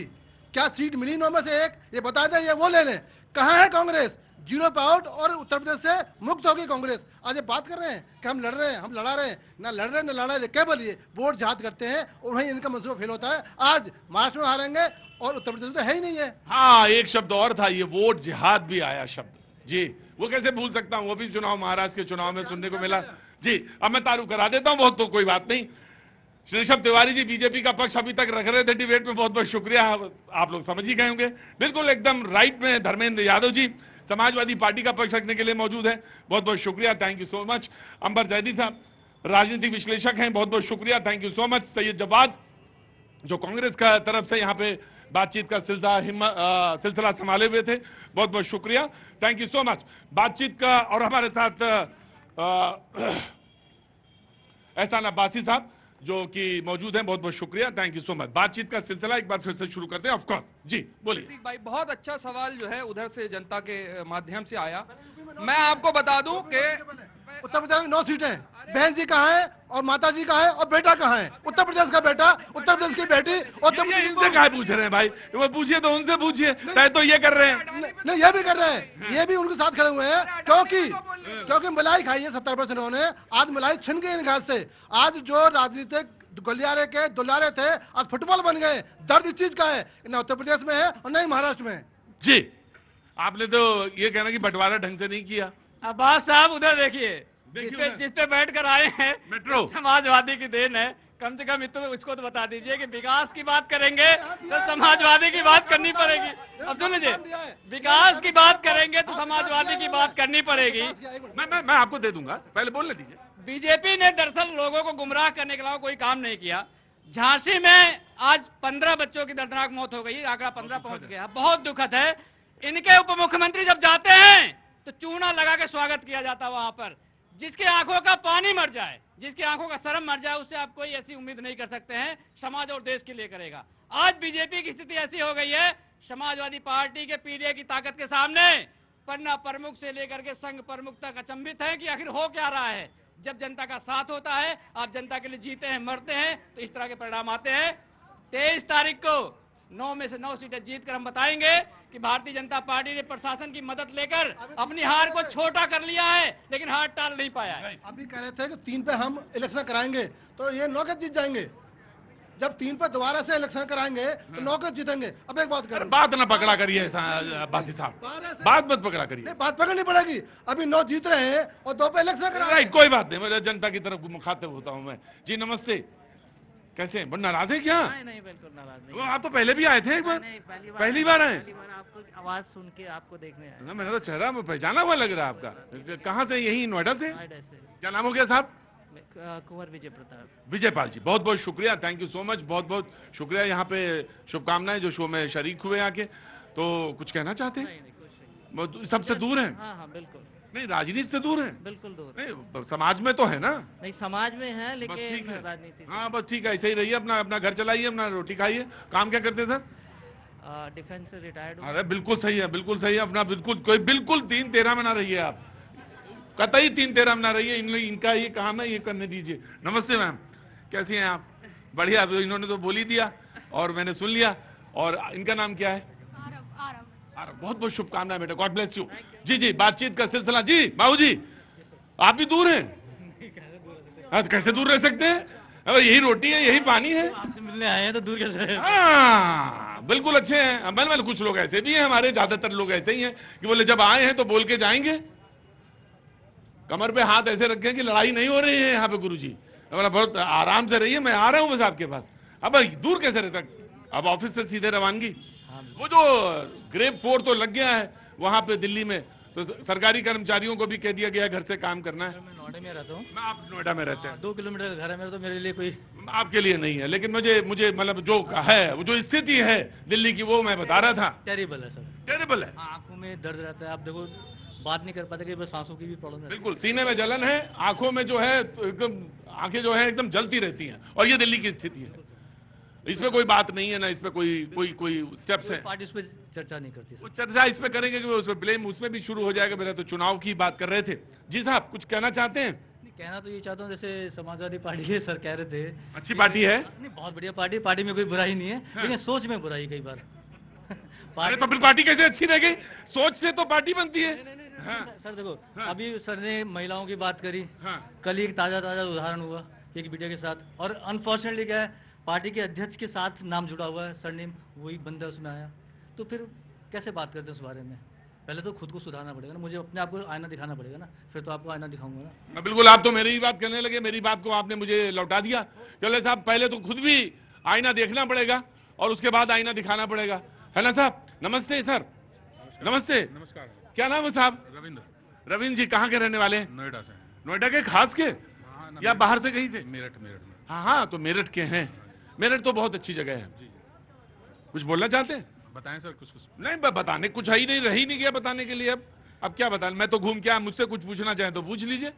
क्या सीट मिली 9 में से एक? ये बता दें, ये वो ले लें। कहाँ है कांग्रेस? 0 पे आउट और उत्तर प्रदेश से मुक्त होगी कांग्रेस। आज ये बात कर रहे हैं कि हम लड़ रहे हैं, हम लड़ा रहे हैं, ना लड़ रहे हैं ना लड़ा रहे, केवल ये वोट जहाद करते हैं और वहीं इनका मंसूबा फेल होता है। आज महाराष्ट्र में हारेंगे और उत्तर प्रदेश में तो है ही नहीं है। हाँ एक शब्द और था, ये वोट जिहाद भी आया शब्द जी, वो कैसे भूल सकता हूं, वो भी चुनाव महाराष्ट्र के चुनाव में सुनने को मिला जी। अब मैं तारुफ करा देता हूं, बहुत तो कोई बात नहीं। श्री ऋषभ तिवारी जी बीजेपी का पक्ष अभी तक रख रहे थे डिबेट में, बहुत बहुत शुक्रिया, आप लोग समझ ही गए होंगे। बिल्कुल एकदम राइट में धर्मेंद्र यादव जी समाजवादी पार्टी का पक्ष रखने के लिए मौजूद है, बहुत बहुत शुक्रिया, thank you so much. Ambar Zaidi साहब राजनीतिक विश्लेषक हैं, बहुत बहुत शुक्रिया, thank you so much. Syed Jawad जो कांग्रेस का तरफ से यहाँ पे बातचीत का सिलसिला संभाले हुए थे, बहुत बहुत शुक्रिया, थैंक यू सो मच। बातचीत का और हमारे साथ एहसान अब्बासी साहब जो कि मौजूद हैं, बहुत बहुत शुक्रिया, थैंक यू सो मच। बातचीत का सिलसिला एक बार फिर से शुरू करते हैं, ऑफ कोर्स जी बोलिए। प्रतीक भाई बहुत अच्छा सवाल जो है उधर से जनता के माध्यम से आया। मैं आपको बता दूं कि उत्तर प्रदेश में 9 सीटें, बहन जी कहाँ है और माता जी कहाँ है और बेटा कहाँ है? उत्तर प्रदेश का बेटा, उत्तर प्रदेश की बेटी, उत्तर प्रदेश इनसे कहाँ पूछ रहे हैं भाई, वो पूछिए तो उनसे पूछिए, तय तो ये कर रहे हैं। नहीं ये भी कर रहे हैं, ये भी उनके साथ खड़े हुए हैं क्योंकि मलाई खाई है 70% उन्होंने, आज मलाई छिन गई इन घास से। आज जो राजनीतिक गलियारे के दुलारे थे आज फुटबॉल बन गए। दर्द इस चीज का है, न उत्तर प्रदेश में है और न ही महाराष्ट्र में। जी आपने तो ये कहना कि बंटवारा ढंग से नहीं किया, अब्बास साहब उधर देखिए, देखिए जिस पे बैठ कर आए हैं मेट्रो समाजवादी की देन है। कम से कम इसको तो बता दीजिए कि विकास की बात करेंगे तो समाजवादी की बात करनी पड़ेगी। अब सुन लीजिए, विकास की बात करेंगे तो समाजवादी की बात करनी पड़ेगी। मैं आपको दे दूंगा, पहले बोलने दीजिए। बीजेपी ने दरअसल लोगों को गुमराह करने के अलावा कोई काम नहीं किया। झांसी में आज 15 बच्चों की दर्दनाक मौत हो गई, आंकड़ा 15 पहुंच गया, बहुत दुखद है। इनके उप मुख्यमंत्री जब जाते हैं तो चूना लगा के स्वागत किया जाता है वहां पर। जिसके आंखों का पानी मर जाए, जिसकी आंखों का शर्म मर जाए, उससे आप कोई ऐसी उम्मीद नहीं कर सकते हैं समाज और देश के लिए करेगा। आज बीजेपी की स्थिति ऐसी हो गई है, समाजवादी पार्टी के पीडीए की ताकत के सामने पन्ना प्रमुख से लेकर के संघ प्रमुख तक अचंभित है कि आखिर हो क्या रहा है। जब जनता का साथ होता है, आप जनता के लिए जीते हैं, मरते हैं, तो इस तरह के परिणाम आते हैं। 23 तारीख को 9 में से 9 सीटें जीतकर हम बताएंगे कि भारतीय जनता पार्टी ने प्रशासन की मदद लेकर अपनी हार को छोटा कर लिया है, लेकिन हार टाल नहीं पाया है। अभी कह रहे थे कि 3 पे हम इलेक्शन कराएंगे तो ये 9 के जीत जाएंगे। जब 3 पे दोबारा से इलेक्शन कराएंगे तो 9 के जीतेंगे। अब एक बात करें, बात ना पकड़ा करिए बासी साहब, बात मत पकड़ा करिए। नहीं, बात पकड़नी पड़ेगी। अभी 9 जीत रहे हैं और 2 पे इलेक्शन करा। राइट, कोई बात नहीं, मैं जनता की तरफ मुखातिब होता हूं मैं। जी नमस्ते, कैसे हैं? नाराज है क्या? नहीं बिल्कुल नाराज नहीं। वो आप तो पहले भी आए थे एक बार? नहीं, पहली बार आए? आपको आवाज सुन के आपको देखने आया। मेरा तो चेहरा पहचाना हुआ लग रहा है आपका। कहाँ से? यही नोएडा से? क्या नाम हो गया साहब? कुंवर विजय प्रताप। विजयपाल जी, बहुत बहुत शुक्रिया, थैंक यू सो मच, बहुत बहुत शुक्रिया। यहाँ पे शुभकामनाएं जो शो में शरीक हुए आके। तो कुछ कहना चाहते हैं? सबसे दूर हैं? हाँ बिल्कुल। नहीं, राजनीति से दूर हैं? बिल्कुल दूर। नहीं, समाज में तो है ना? नहीं, समाज में है लेकिन राजनीति। हाँ बस ठीक है, ऐसे ही रहिए, अपना अपना घर चलाइए, अपना रोटी खाइए। काम क्या करते हैं सर? डिफेंस से रिटायर्ड। अरे बिल्कुल सही है, बिल्कुल सही है। अपना बिल्कुल 3-13 में ना रहिए आप, कतई 3-13 में ना रहिए। इनका ये काम है, ये करने दीजिए। नमस्ते मैम, कैसी हैं आप? बढ़िया, इन्होंने तो बोल ही दिया और मैंने सुन लिया। और इनका नाम क्या है? बहुत बहुत शुभकामनाएं बेटा, गॉड ब्लेस यू। जी जी, बातचीत का सिलसिला। जी बाबू जी, आप भी दूर हैं? कैसे दूर रह सकते हैं? अब यही रोटी है, यही पानी है। आपसे मिलने आए हैं तो दूर कैसे? हाँ बिल्कुल अच्छे हैं। मतलब कुछ लोग ऐसे भी हैं, हमारे ज्यादातर लोग ऐसे ही हैं कि बोले जब आए हैं तो बोल के जाएंगे। कमर पे हाथ ऐसे रखें कि लड़ाई नहीं हो रही है यहाँ पे गुरुजी। बोला बहुत आराम से रहिए, मैं आ रहा हूँ बस आपके पास। अब दूर कैसे रहता? अब ऑफिस से सीधे रवानगी। वो जो ग्रेप 4 तो लग गया है वहां पे दिल्ली में, तो सरकारी कर्मचारियों को भी कह दिया गया घर से काम करना है। मैं नोएडा में रहता हूँ। मैं आप नोएडा में रहते हैं? 2 किलोमीटर का घर है मेरा, तो मेरे लिए कोई आपके लिए नहीं है, लेकिन मुझे मतलब जो है, वो जो स्थिति है दिल्ली की, वो मैं बता रहा था। टेरिबल है सर, टेरिबल है। आंखों में दर्द रहता है, आप देखो बात नहीं कर पाते, कि बस सांसों की भी प्रॉब्लम है। बिल्कुल, सीने में जलन है, आंखों में जो है एकदम, आंखें जो है एकदम जलती रहती हैं, और ये दिल्ली की स्थिति है। इसमें कोई बात नहीं है ना, इसमें कोई स्टेप्स है। पार्टी उस पर चर्चा नहीं करती। वो चर्चा इस पे करेंगे कि उस पर ब्लेम उसमें भी शुरू हो जाएगा। मेरा तो चुनाव की बात कर रहे थे। जी साहब, कुछ कहना चाहते हैं? कहना तो ये चाहता हूँ, जैसे समाजवादी पार्टी है, सर कह रहे थे अच्छी पार्टी है। नहीं, बहुत बढ़िया पार्टी में कोई बुराई नहीं है, लेकिन सोच में बुराई कई बार। अरे तो फिर पार्टी कैसे अच्छी रह गई? सोच से तो पार्टी बनती है। सर देखो, अभी सर ने महिलाओं की बात करी। कल ही एक ताजा उदाहरण हुआ एक बेटे के साथ, और अनफॉर्चुनेटली क्या है, पार्टी के अध्यक्ष के साथ नाम जुड़ा हुआ है, सरनेम वही बंदा उसमें आया। तो फिर कैसे बात करते हैं उस बारे में? पहले तो खुद को सुधारना पड़ेगा ना, मुझे अपने आप को आईना दिखाना पड़ेगा ना, फिर तो आपको आईना दिखाऊंगा ना। बिल्कुल, आप तो मेरी ही बात करने लगे, मेरी बात को आपने मुझे लौटा दिया। चले साहब, पहले तो खुद भी आईना देखना पड़ेगा और उसके बाद आईना दिखाना पड़ेगा, है ना साहब? नमस्ते सर। नमस्ते। नमस्कार। क्या नाम है साहब? रविंद्र। रविंद्र जी, कहाँ के रहने वाले हैं? नोएडा से। नोएडा के खास के या बाहर से कहीं से? मेरठ में। हाँ, तो मेरठ के हैं। मेरठ तो बहुत अच्छी जगह है। कुछ बोलना चाहते हैं? बताएं सर। कुछ नहीं, बताने कुछ है ही नहीं, रही नहीं गया बताने के लिए। अब क्या बताएं? मैं तो घूम के आया, मुझसे कुछ पूछना चाहें तो पूछ लीजिए।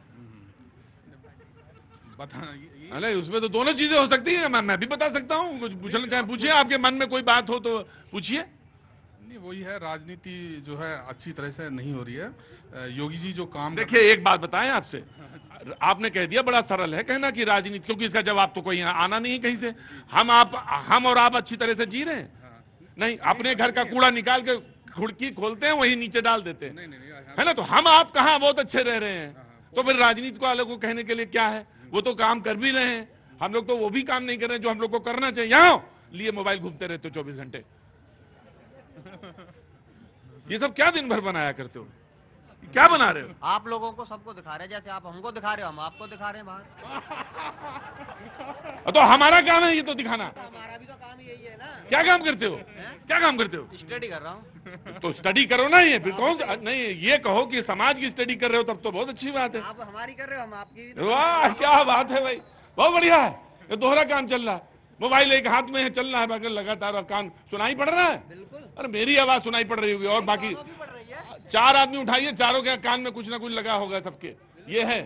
अरे उसमें तो दोनों चीजें हो सकती है, मैं भी बता सकता हूँ। कुछ पूछना चाहें पूछिए, आपके मन में कोई बात हो तो पूछिए। नहीं, वही है, राजनीति जो है अच्छी तरह से नहीं हो रही है। योगी जी जो काम, देखिए एक बात बताएं आपसे, आपने कह दिया, बड़ा सरल है कहना कि राजनीति, क्योंकि इसका जवाब तो कोई आना नहीं है कहीं से। हम और आप अच्छी तरह से जी रहे हैं? नहीं, अपने घर का कूड़ा निकाल के खिड़की खोलते हैं, वही नीचे डाल देते हैं, है ना? तो हम आप कहाँ बहुत अच्छे रह रहे हैं? तो फिर राजनीति को अलग को कहने के लिए क्या है? वो तो काम कर भी रहे हैं, हम लोग तो वो भी काम नहीं कर रहे हैं जो हम लोग को करना चाहिए। यहाँ लिए मोबाइल घूमते रहते हो 24 घंटे। ये सब क्या दिन भर बनाया करते हो? क्या बना रहे हो? आप लोगों को सबको दिखा रहे हैं, जैसे आप हमको दिखा रहे हो, हम आपको दिखा रहे हैं बाहर। तो हमारा काम है ये तो दिखाना। हमारा भी तो काम यही है ना। क्या काम करते हो? क्या काम करते हो? स्टडी कर रहा हूँ। तो स्टडी करो ना, ये फिर कौन सा नहीं, ये कहो कि समाज की स्टडी कर रहे हो, तब तो बहुत अच्छी बात है। आप हमारी कर रहे हो, हम आपकी। वाह क्या बात है भाई, बहुत बढ़िया है। ये दोहरा काम चल रहा है, मोबाइल एक हाथ में है, चल रहा है बगल लगातार, और कान सुनाई पड़ रहा है। अरे मेरी आवाज सुनाई पड़ रही होगी, और बाकी 4 आदमी उठाइए, चारों के कान में कुछ ना कुछ लगा होगा सबके, ये है।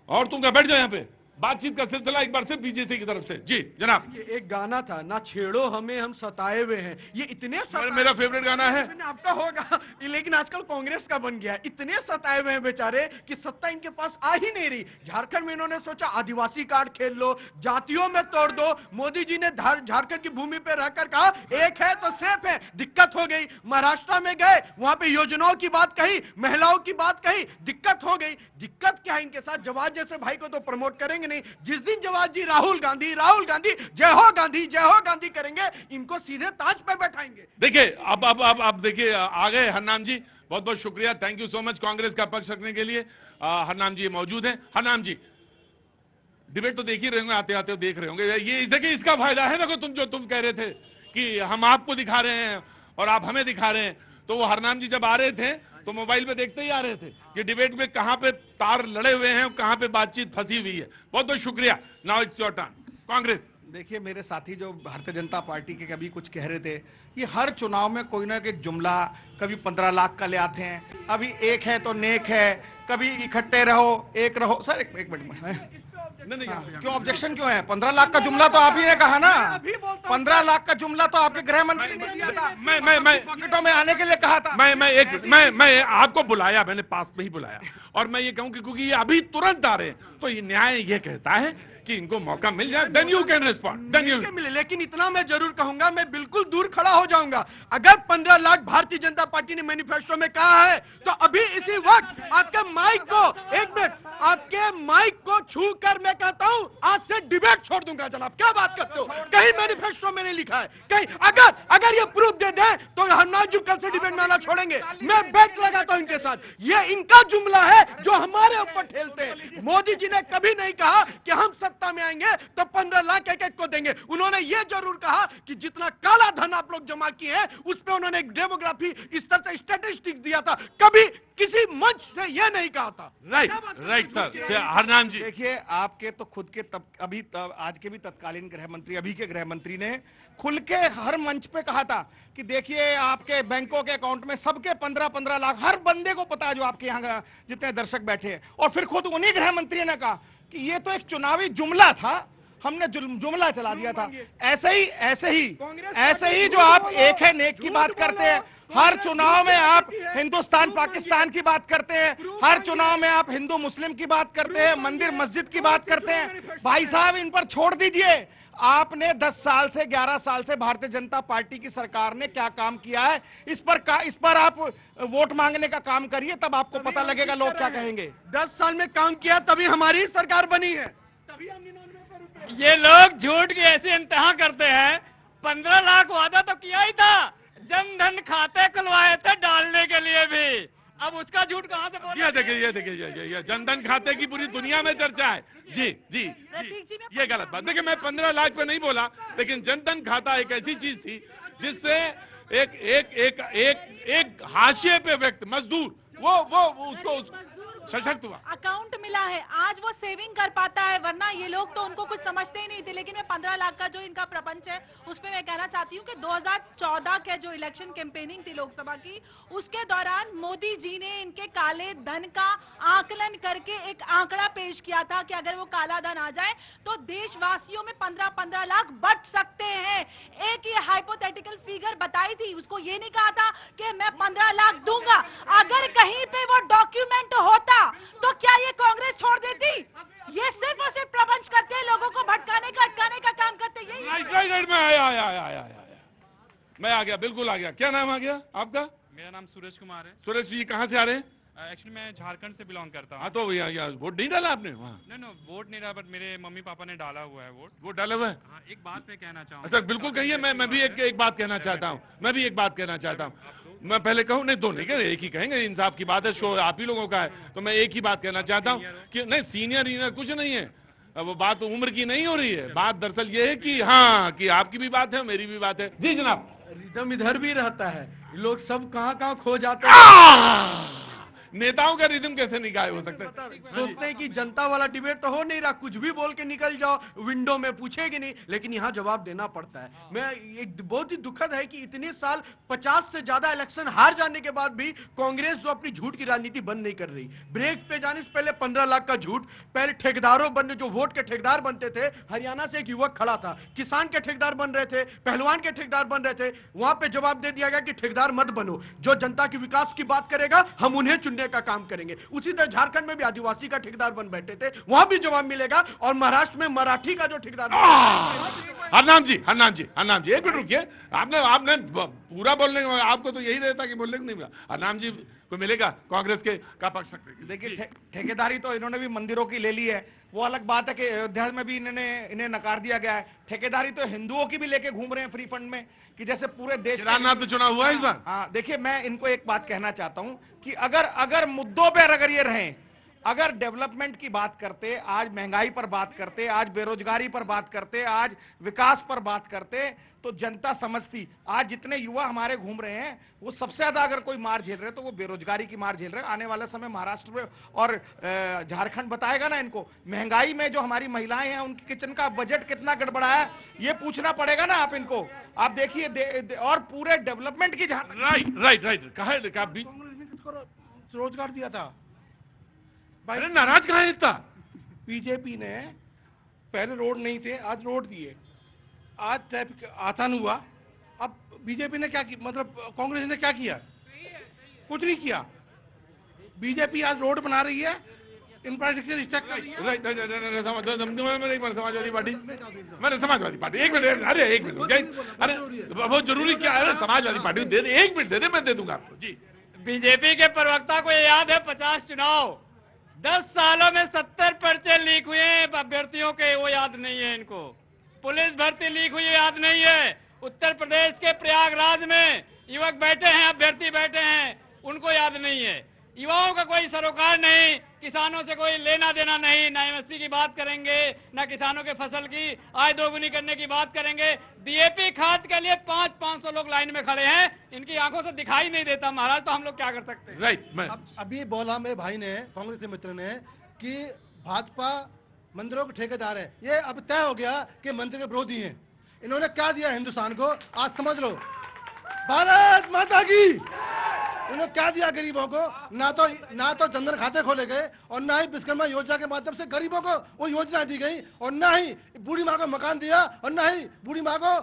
और तुम क्या बैठ जाओ यहाँ पे, बातचीत का सिलसिला एक बार से बीजेपी की तरफ से। जी जनाब। एक गाना था ना, छेड़ो हमें हम सताए हुए हैं, ये इतने मेरा फेवरेट गाना है। आपका होगा, लेकिन आजकल कांग्रेस का बन गया। इतने सताए हुए हैं बेचारे कि सत्ता इनके पास आ ही नहीं रही। झारखंड में इन्होंने सोचा आदिवासी कार्ड खेल लो, जातियों में तोड़ दो। मोदी जी ने झारखंड की भूमि पे रहकर कहा एक है तो सेफ है, दिक्कत हो गई। महाराष्ट्र में गए, वहां पे योजनाओं की बात कही, महिलाओं की बात कही, दिक्कत हो गई। दिक्कत क्या है इनके साथ, जवाब जैसे भाई को तो प्रमोट करेंगे नहीं। जिस दिन जवाब जी राहुल गांधी जय हो गांधी करेंगे, इनको सीधे ताज पे बैठाएंगे। देखिए अब देखिए आ गए हरनाम जी, बहुत बहुत शुक्रिया, thank you so much Congress का पक्ष रखने के लिए। हरनाम जी मौजूद हैं। हरनाम जी डिबेट तो देख ही रहे होंगे, आते आते देख रहे होंगे। ये देखिए इसका फायदा है ना, को तुम कह रहे थे कि हम आपको दिखा रहे हैं और आप हमें दिखा रहे हैं। तो वो हरनाम जी जब आ रहे थे तो मोबाइल पे देखते ही आ रहे थे कि डिबेट में कहां पे तार लड़े हुए हैं, कहां पे बातचीत फंसी हुई है। बहुत बहुत शुक्रिया। Now it's your turn. Congress. देखिए मेरे साथी जो भारतीय जनता पार्टी के कभी कुछ कह रहे थे, ये हर चुनाव में कोई ना कोई जुमला, कभी 15 लाख का ले आते हैं, अभी एक है तो नेक है, कभी इकट्ठे रहो एक रहो। सर एक मिनट, क्यों ऑब्जेक्शन क्यों है? 15 लाख का जुमला तो आप ही ने कहा ना, 15 लाख का जुमला तो आपके गृह मंत्री ने दिया था। मैं पॉकेटों में आने के लिए कहा था। मैं आपको बुलाया, मैंने पास में ही बुलाया, और मैं ये कहूं कि क्योंकि ये अभी तुरंत आ रहे हैं, तो ये न्याय ये कहता है कि इनको मौका मिल जाए, then you can respond, then you मिले। लेकिन इतना मैं जरूर कहूंगा, मैं बिल्कुल दूर खड़ा हो जाऊंगा। अगर 15 लाख भारतीय जनता पार्टी ने मैनिफेस्टो में कहा है, तो अभी इसी वक्त आपके माइक को, एक मिनट, आपके माइक को छू कर मैं कहता हूं आज से डिबेट छोड़ दूंगा। जनाब क्या बात करते हो? कहीं मैनिफेस्टो में नहीं लिखा है, कहीं अगर ये प्रूफ दे दे तो हरनाम जी कल से डिबेट में आना छोड़ेंगे। मैं बेट लगाता हूं इनके साथ। ये इनका जुमला है जो हमारे ऊपर ठेलते हैं। मोदी जी ने कभी नहीं कहा कि हम सत्ता में आएंगे तो 15 लाख एक को देंगे। उन्होंने ये जरूर कहा कि जितना काला धन आप लोग जमा किए हैं उस पर उन्होंने एक डेमोग्राफी, इस तरह से स्टैटिस्टिक्स दिया था, कभी किसी मंच से ये नहीं कहा था। Right sir. हरनाम जी देखिए, आपके तो खुद के आज के भी तत्कालीन गृह मंत्री, अभी के गृह मंत्री ने खुल के हर मंच पे कहा था कि देखिए आपके बैंकों के अकाउंट में सबके 15-15 लाख, हर बंदे को पता है जो आपके यहाँ जितने दर्शक बैठे हैं। और फिर खुद उन्हीं गृह मंत्री ने कहा कि ये तो एक चुनावी जुमला था, हमने जुमला चला दिया था। ऐसे ही जो आप एक है नेक की बात करते हैं, हर चुनाव में आप हिंदुस्तान पाकिस्तान की बात करते हैं, हर चुनाव में आप हिंदू मुस्लिम की बात करते हैं, मंदिर मस्जिद की बात करते हैं। भाई साहब इन पर छोड़ दीजिए। आपने 10 साल से 11 साल से भारतीय जनता पार्टी की सरकार ने क्या काम किया है, इस पर आप वोट मांगने का काम करिए, तब आपको पता लगेगा लोग क्या कहेंगे। 10 साल में काम किया तभी हमारी सरकार बनी है। ये लोग झूठ की ऐसी इंतहा करते हैं। 15 लाख वादा तो किया ही था, जनधन खाते खुलवाए थे डालने के लिए भी, अब उसका झूठ कहां से बोल? ये देखिए जनधन खाते की पूरी दुनिया में चर्चा है। जी ये गलत बात। देखिए मैं 15 लाख पे नहीं बोला, लेकिन जनधन खाता एक ऐसी चीज थी जिससे एक हाशिए पे व्यक्ति, मजदूर, वो उसको सशक्त हुआ, अकाउंट मिला है, आज वो सेविंग कर पाता है। वरना ये लोग तो उनको कुछ समझते ही नहीं थे। लेकिन मैं 15 लाख का जो इनका प्रपंच है उस पर मैं कहना चाहती हूँ कि 2014 के जो इलेक्शन कैंपेनिंग थी लोकसभा की, उसके दौरान मोदी जी ने इनके काले धन का आकलन करके एक आंकड़ा पेश किया था कि अगर वो काला धन आ जाए तो देशवासियों में 15-15 लाख बच सकते हैं। एक ये हाइपोथेटिकल फिगर बताई थी, उसको ये नहीं कहा था कि मैं 15 लाख दूंगा। अगर कहीं पे वो डॉक्यूमेंट होता तो क्या ये कांग्रेस छोड़ देती? ये सिर्फ और सिर्फ प्रपंच करते हैं, लोगों को भटकाने का अटकाने का काम करते हैं। राइट मैं आ गया, बिल्कुल आ गया। क्या नाम आ गया आपका? मेरा नाम सूरज कुमार है। सूरज जी कहाँ से आ रहे हैं? एक्चुअली मैं झारखंड से बिलोंग करता हूँ। हाँ, तो यहाँ वोट नहीं डाला आपने वहाँ? नहीं, वोट नहीं डाला, बट मेरे मम्मी पापा ने डाला हुआ है वोट डाला हुआ है। हाँ, एक बात मैं कहना चाहूँगा। अच्छा बिल्कुल कहिए। मैं भी एक बात कहना चाहता हूँ, मैं पहले कहूं, नहीं दो नहीं कहें, एक ही कहेंगे, इंसाफ की बात है, शो आप ही लोगों का है, तो मैं एक ही बात कहना चाहता हूं कि नहीं सीनियर कुछ नहीं है, अब वो बात उम्र की नहीं हो रही है, बात दरअसल ये है कि हाँ कि आपकी भी बात है मेरी भी बात है। जी जनाब। रिदम इधर भी रहता है, लोग सब कहां खो जाते हैं। नेताओं का रिदम कैसे नहीं गायब हो सकता है? सोचते हैं कि जनता वाला डिबेट तो हो नहीं रहा, कुछ भी बोल के निकल जाओ, विंडो में पूछेगी नहीं, लेकिन यहाँ जवाब देना पड़ता है। मैं एक बहुत ही दुखद है कि इतने साल 50 से ज्यादा इलेक्शन हार जाने के बाद भी कांग्रेस जो अपनी झूठ की राजनीति बंद नहीं कर रही। ब्रेक पे जाने से पहले 15 लाख का झूठ, पहले ठेकेदारों बनने, जो वोट के ठेकेदार बनते थे, हरियाणा से एक युवक खड़ा था, किसान के ठेकेदार बन रहे थे, पहलवान के ठेकेदार बन रहे थे, वहां पे जवाब दे दिया गया कि ठेकेदार मत बनो, जो जनता के विकास की बात करेगा हम उन्हें चुनने का काम करेंगे। उसी तरह झारखंड में भी आदिवासी का ठेकेदार बन बैठे थे, वहां भी जवाब मिलेगा, और महाराष्ट्र में मराठी का जो ठेकेदार। हरनाम जी एक मिनट रुकिए, आपने पूरा बोलने का, आपको तो यही रहता कि बोलने को नहीं मिला। हरनाम जी को मिलेगा कांग्रेस के का पक्ष रखेंगे। देखिए ठेकेदारी तो इन्होंने भी मंदिरों की ले ली है, वो अलग बात है कि अयोध्या में भी इन्हें नकार दिया गया है। ठेकेदारी तो हिंदुओं की भी लेके घूम रहे हैं फ्री फंड में, कि जैसे पूरे देश केदारनाथ में चुनाव हुआ है इस बार। हाँ देखिए, मैं इनको एक बात कहना चाहता हूं कि अगर मुद्दों पर अगर ये रहें, अगर डेवलपमेंट की बात करते, आज महंगाई पर बात करते, आज बेरोजगारी पर बात करते, आज विकास पर बात करते, तो जनता समझती। आज जितने युवा हमारे घूम रहे हैं, वो सबसे ज्यादा अगर कोई मार झेल रहे तो वो बेरोजगारी की मार झेल रहे हैं। आने वाले समय महाराष्ट्र में और झारखंड बताएगा ना इनको, महंगाई में जो हमारी महिलाएं हैं उनकी किचन का बजट कितना गड़बड़ा है, ये पूछना पड़ेगा ना आप इनको। आप देखिए, और पूरे डेवलपमेंट की राइट कहा रोजगार दिया था। अरे नाराज कहां है इतना? बीजेपी ने पहले रोड नहीं थे, आज रोड दिए, आज ट्रैफिक आसान हुआ। अब बीजेपी ने क्या किया, मतलब कांग्रेस ने क्या किया? कुछ नहीं किया। बीजेपी आज रोड बना रही है, इंफ्रास्ट्रक्चर स्टैक कर रही है। समाजवादी पार्टी, मैंने समाजवादी पार्टी, एक मिनट, अरे एक मिनट, अरे बहुत जरूरी क्या है, समाजवादी पार्टी दे दे, एक मिनट दे दे, मैं दे दूंगा आपको। जी बीजेपी के प्रवक्ता को ये याद है 50 चुनाव, 10 सालों में 70 पर्चे लीक हुए हैं अभ्यर्थियों के, वो याद नहीं है इनको। पुलिस भर्ती लीक हुई याद नहीं है। उत्तर प्रदेश के प्रयागराज में युवक बैठे हैं, अभ्यर्थी बैठे हैं, उनको याद नहीं है। युवाओं का कोई सरोकार नहीं, किसानों से कोई लेना देना नहीं, ना एमएसपी की बात करेंगे, ना किसानों के फसल की आय दोगुनी करने की बात करेंगे। डीएपी खाद के लिए 500 लोग लाइन में खड़े हैं, इनकी आंखों से दिखाई नहीं देता महाराज, तो हम लोग क्या कर सकते हैं? राइट। अभी बोला मेरे भाई ने, कांग्रेस के मित्र ने, कि भाजपा मंदिरों के ठेकेदार है। ये अब तय हो गया कि मंदिर के विरोधी हैं। इन्होंने क्या दिया हिंदुस्तान को, आज समझ लो। भारत माता की। इन्होंने क्या दिया गरीबों को? ना तो जनधन खाते खोले गए, और ना ही विश्वकर्मा योजना के माध्यम से गरीबों को वो योजना दी गई, और ना ही बूढ़ी माँ को मकान दिया, और ना ही बूढ़ी माँ को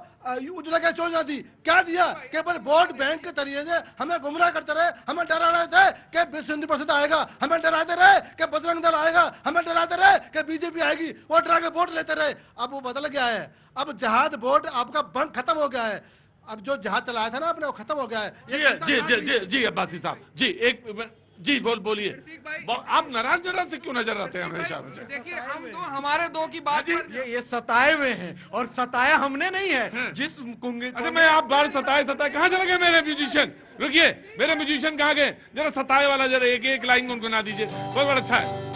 उज्ज्वला गैस योजना दी। क्या दिया? केवल वोट बैंक के तरीके से हमें गुमराह करते रहे, हमें डरा रहे थे कि विश्व हिंदू परिषद आएगा, हमें डराते रहे कि बजरंग दल आएगा, हमें डराते रहे कि बीजेपी आएगी, वो डरा के वोट लेते रहे। अब वो बदल गया है, अब जहाद वोट आपका बंक खत्म हो गया है। अब जो जहाज चलाया था ना आपने, वो खत्म हो गया है। जी अब्बासी साहब जी बोलिए। आप नाराज से क्यों नजर आते हैं हमेशा? देखिए हम तो हमारे दो की बात पर ये सताए हुए हैं, और सताया हमने नहीं है। जिस अरे मैं आप बार सताए कहाँ चले गए मेरे म्यूजिशियन? रुकिए, मेरे म्यूजिशियन कहाँ गए? जरा सताए वाला जरा एक लाइन उनको ना दीजिए, बहुत बड़ा अच्छा है।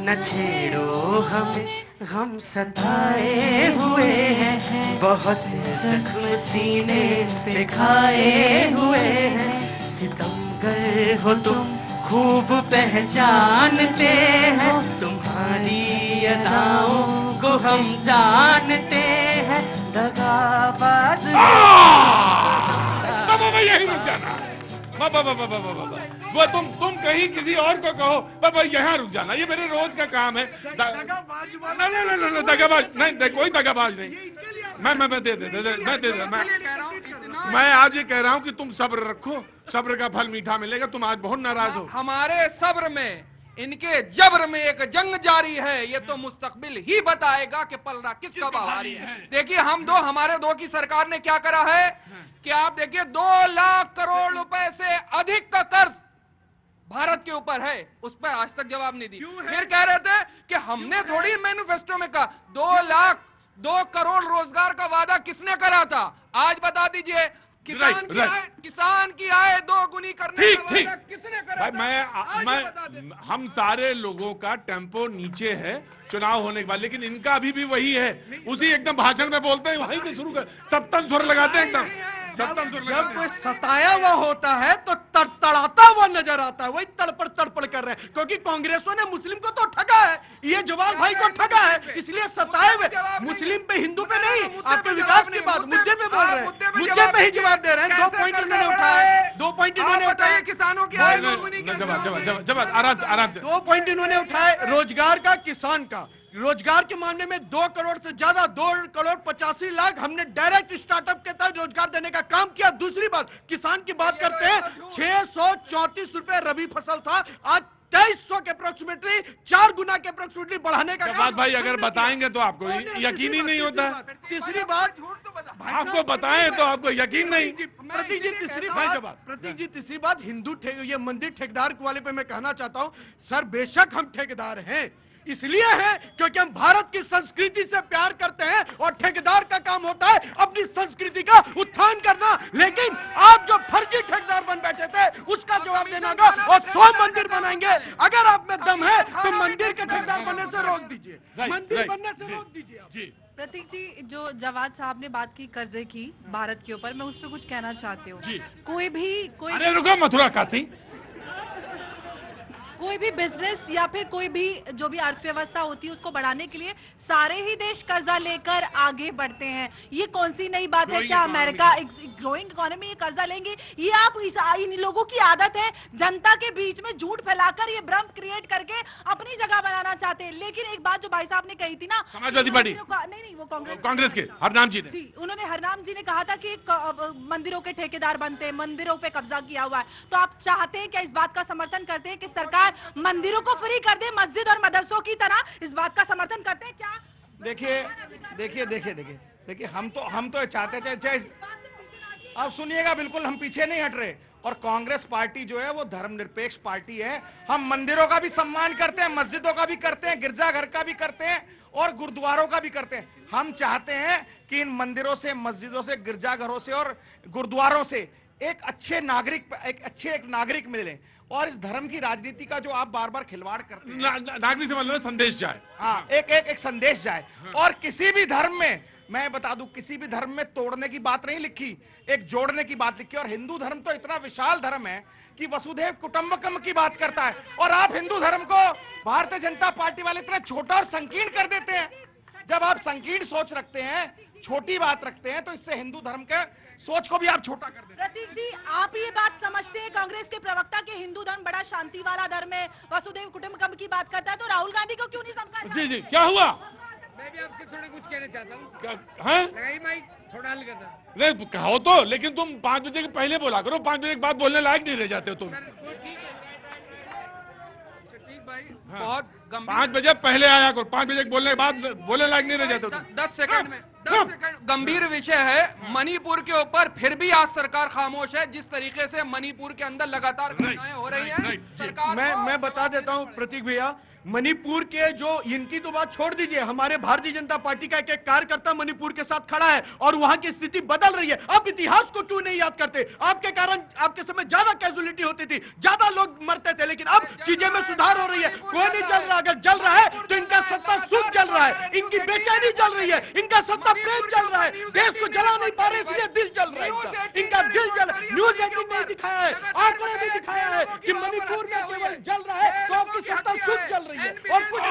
न छेड़ो हमें, हम सताए हुए हैं, बहुत जख्म सीने पे खाए हुए हैं। सितमगर हो तुम खूब पहचानते हैं, तुम्हारी अदाओं को हम जानते हैं। दगाबाज यही रुक जाना, वो तुम कहीं किसी और को कहो, पर यहाँ रुक जाना, ये मेरे रोज का काम है। दगाबाज नहीं, कोई दगाबाज नहीं। मैं आज ये कह रहा हूँ कि तुम सब्र रखो, सब्र का फल मीठा मिलेगा। तुम आज बहुत नाराज हो। हमारे सब्र में, इनके जबर में एक जंग जारी है, ये तो मुस्तकबिल ही बताएगा कि पलड़ा किसका भारी है। देखिए हमारे दो की सरकार ने क्या करा है कि आप देखिए 2 लाख करोड़ रुपए से अधिक का कर्ज भारत के ऊपर है, उस पर आज तक जवाब नहीं दी। फिर कह रहे थे कि हमने थोड़ी मैनिफेस्टो में कहा 2 लाख 2 करोड़ रोजगार का वादा किसने करा था? आज बता दीजिए। किसान की आय 2 गुनी करने का वादा किसने करा था? मैं हम सारे लोगों का टेम्पो नीचे है चुनाव होने के बाद, लेकिन इनका अभी भी वही है, उसी एकदम भाषण में बोलते हैं, वहीं से शुरू कर सप्तम स्वर लगाते हैं एकदम। जब कोई सताया हुआ होता है तो तड़तड़ाता हुआ नजर आता है, वही तड़पड़ तड़पड़ कर रहे हैं, क्योंकि कांग्रेसों ने मुस्लिम को तो ठगा है, ये जवाब भाई को ठगा है, इसलिए सताए हुए मुस्लिम पे हिंदू पे नहीं, आपके विकास की बात मुद्दे पे बोल रहे हैं, मुद्दे पे ही जवाब दे रहे हैं। 2 पॉइंट उन्होंने उठाए, 2 पॉइंट इन्होंने उठाए, किसानों की जवाब आराम से 2 पॉइंट इन्होंने उठाए, रोजगार का, किसान का। रोजगार के मामले में 2 करोड़ से ज्यादा 2 करोड़ 85 लाख हमने डायरेक्ट स्टार्टअप के तहत रोजगार देने का काम किया। दूसरी बात, किसान की बात करते हैं, 634 रुपए रबी फसल था, आज 2300 के अप्रोक्सीमेटली 4 गुना के अप्रोक्सीमेटली बढ़ाने का बात भाई अगर बताएंगे तो आपको यकीन ही नहीं होता। तीसरी बात, आपको बताएं तो आपको यकीन नहीं। प्रतीक जी तीसरी बात, हिंदू ये मंदिर ठेकेदार वाले पे मैं कहना चाहता हूं, सर बेशक हम ठेकेदार हैं, इसलिए है क्योंकि हम भारत की संस्कृति से प्यार करते हैं, और ठेकेदार का काम होता है अपनी संस्कृति का उत्थान करना। लेकिन आप जो फर्जी ठेकेदार बन बैठे थे उसका जवाब देना होगा, और 100 मंदिर बनाएंगे। अगर आप में दम है तो मंदिर के ठेकेदार बनने से रोक दीजिए, मंदिर बनने से रोक दीजिए। प्रतीक जी, जो जवाद साहब ने बात की कर्जे की भारत के ऊपर, मैं उस पर कुछ कहना चाहती हूँ। अरे रुको मथुरा काशी, कोई भी बिजनेस या फिर कोई भी जो भी अर्थव्यवस्था होती है उसको बढ़ाने के लिए सारे ही देश कर्जा लेकर आगे बढ़ते हैं। ये कौन सी नई बात है? क्या अमेरिका ग्रोइंग इकोनॉमी ये कर्जा लेंगे? ये आप इन लोगों की आदत है जनता के बीच में झूठ फैलाकर ये भ्रम क्रिएट करके अपनी जगह बनाना चाहते हैं। लेकिन एक बात जो भाई साहब ने कही थी ना, समाजवादी पार्टी नहीं वो कांग्रेस के हरनाम जी ने, उन्होंने हरनाम जी ने कहा था कि मंदिरों के ठेकेदार बनते हैं, मंदिरों पे कब्जा किया हुआ है। तो आप चाहते हैं क्या, इस बात का समर्थन करते हैं कि सरकार मंदिरों को फ्री कर दे मस्जिद और मदरसों की तरह? इस बात का समर्थन करते हैं क्या? देखिए हम तो चाहते चाहे अब सुनिएगा, बिल्कुल हम पीछे नहीं हट रहे। और कांग्रेस पार्टी जो है वो धर्मनिरपेक्ष पार्टी है, हम मंदिरों का भी सम्मान करते हैं, मस्जिदों का भी करते हैं, गिरजाघर का भी करते हैं और गुरुद्वारों का भी करते हैं। हम चाहते हैं कि इन मंदिरों से, मस्जिदों से, गिरजाघरों से और गुरुद्वारों से एक अच्छे नागरिक मिले। और इस धर्म की राजनीति का जो आप बार बार खिलवाड़ करते हैं, नागरिक से मतलब संदेश जाए, हाँ एक संदेश जाए। और किसी भी धर्म में, मैं बता दूं, किसी भी धर्म में तोड़ने की बात नहीं लिखी, एक जोड़ने की बात लिखी। और हिंदू धर्म तो इतना विशाल धर्म है कि वसुधैव कुटुंबकम की बात करता है, और आप हिंदू धर्म को भारतीय जनता पार्टी वाले इतना छोटा और संकीर्ण कर देते हैं। जब आप संकीर्ण सोच रखते हैं, छोटी बात रखते हैं, तो इससे हिंदू धर्म के सोच को भी आप छोटा कर देते हैं। प्रतीक जी, आप ये बात समझते हैं कांग्रेस के प्रवक्ता के हिंदू धर्म बड़ा शांति वाला धर्म है, वसुधैव कुटुंबकम की बात करता है, तो राहुल गांधी को क्यों नहीं समझा? जी क्या हुआ? मैं भी आपसे थोड़ा कुछ कहना चाहता हूँ। हाँ? माइक थोड़ा हल्का था। नहीं कहो तो, लेकिन तुम 5 बजे के पहले बोला करो, 5 बजे के बाद बोलने लायक नहीं रह जाते हो तुम। बहुत 5 बजे पहले आया करो, 5 बजे बोलने के बाद बोलने लायक नहीं रह जाते हो तुम। 10 सेकंड में 10 सेकंड। गंभीर विषय है मणिपुर के ऊपर, फिर भी आज सरकार खामोश है। जिस तरीके से मणिपुर के अंदर लगातार घटनाएं हो रही हैं, सरकार मैं बता देता हूं प्रतीक भैया, मणिपुर के जो इनकी तो बात छोड़ दीजिए, हमारे भारतीय जनता पार्टी का एक कार्यकर्ता मणिपुर के साथ खड़ा है और वहां की स्थिति बदल रही है। आप इतिहास को क्यों नहीं याद करते? आपके कारण आपके समय ज्यादा कैजुअलिटी होती थी, ज्यादा लोग मरते थे, लेकिन अब चीजें में सुधार हो रही है। कोई नहीं जल रहा, अगर जल रहा है तो इनका सत्ता सुख जल रहा है, इनकी बेचैनी जल रही है, इनका सत्ता प्रेम जल रहा है, देश को जला नहीं पा रहे इसलिए दिल जल रहा है, इनका दिल जल। न्यूज 18 ने दिखाया है, आंकड़े भी दिखाया है कि मणिपुर में केवल जल रहा है तो आपकी सत्ता सुख जल रही है और कुछ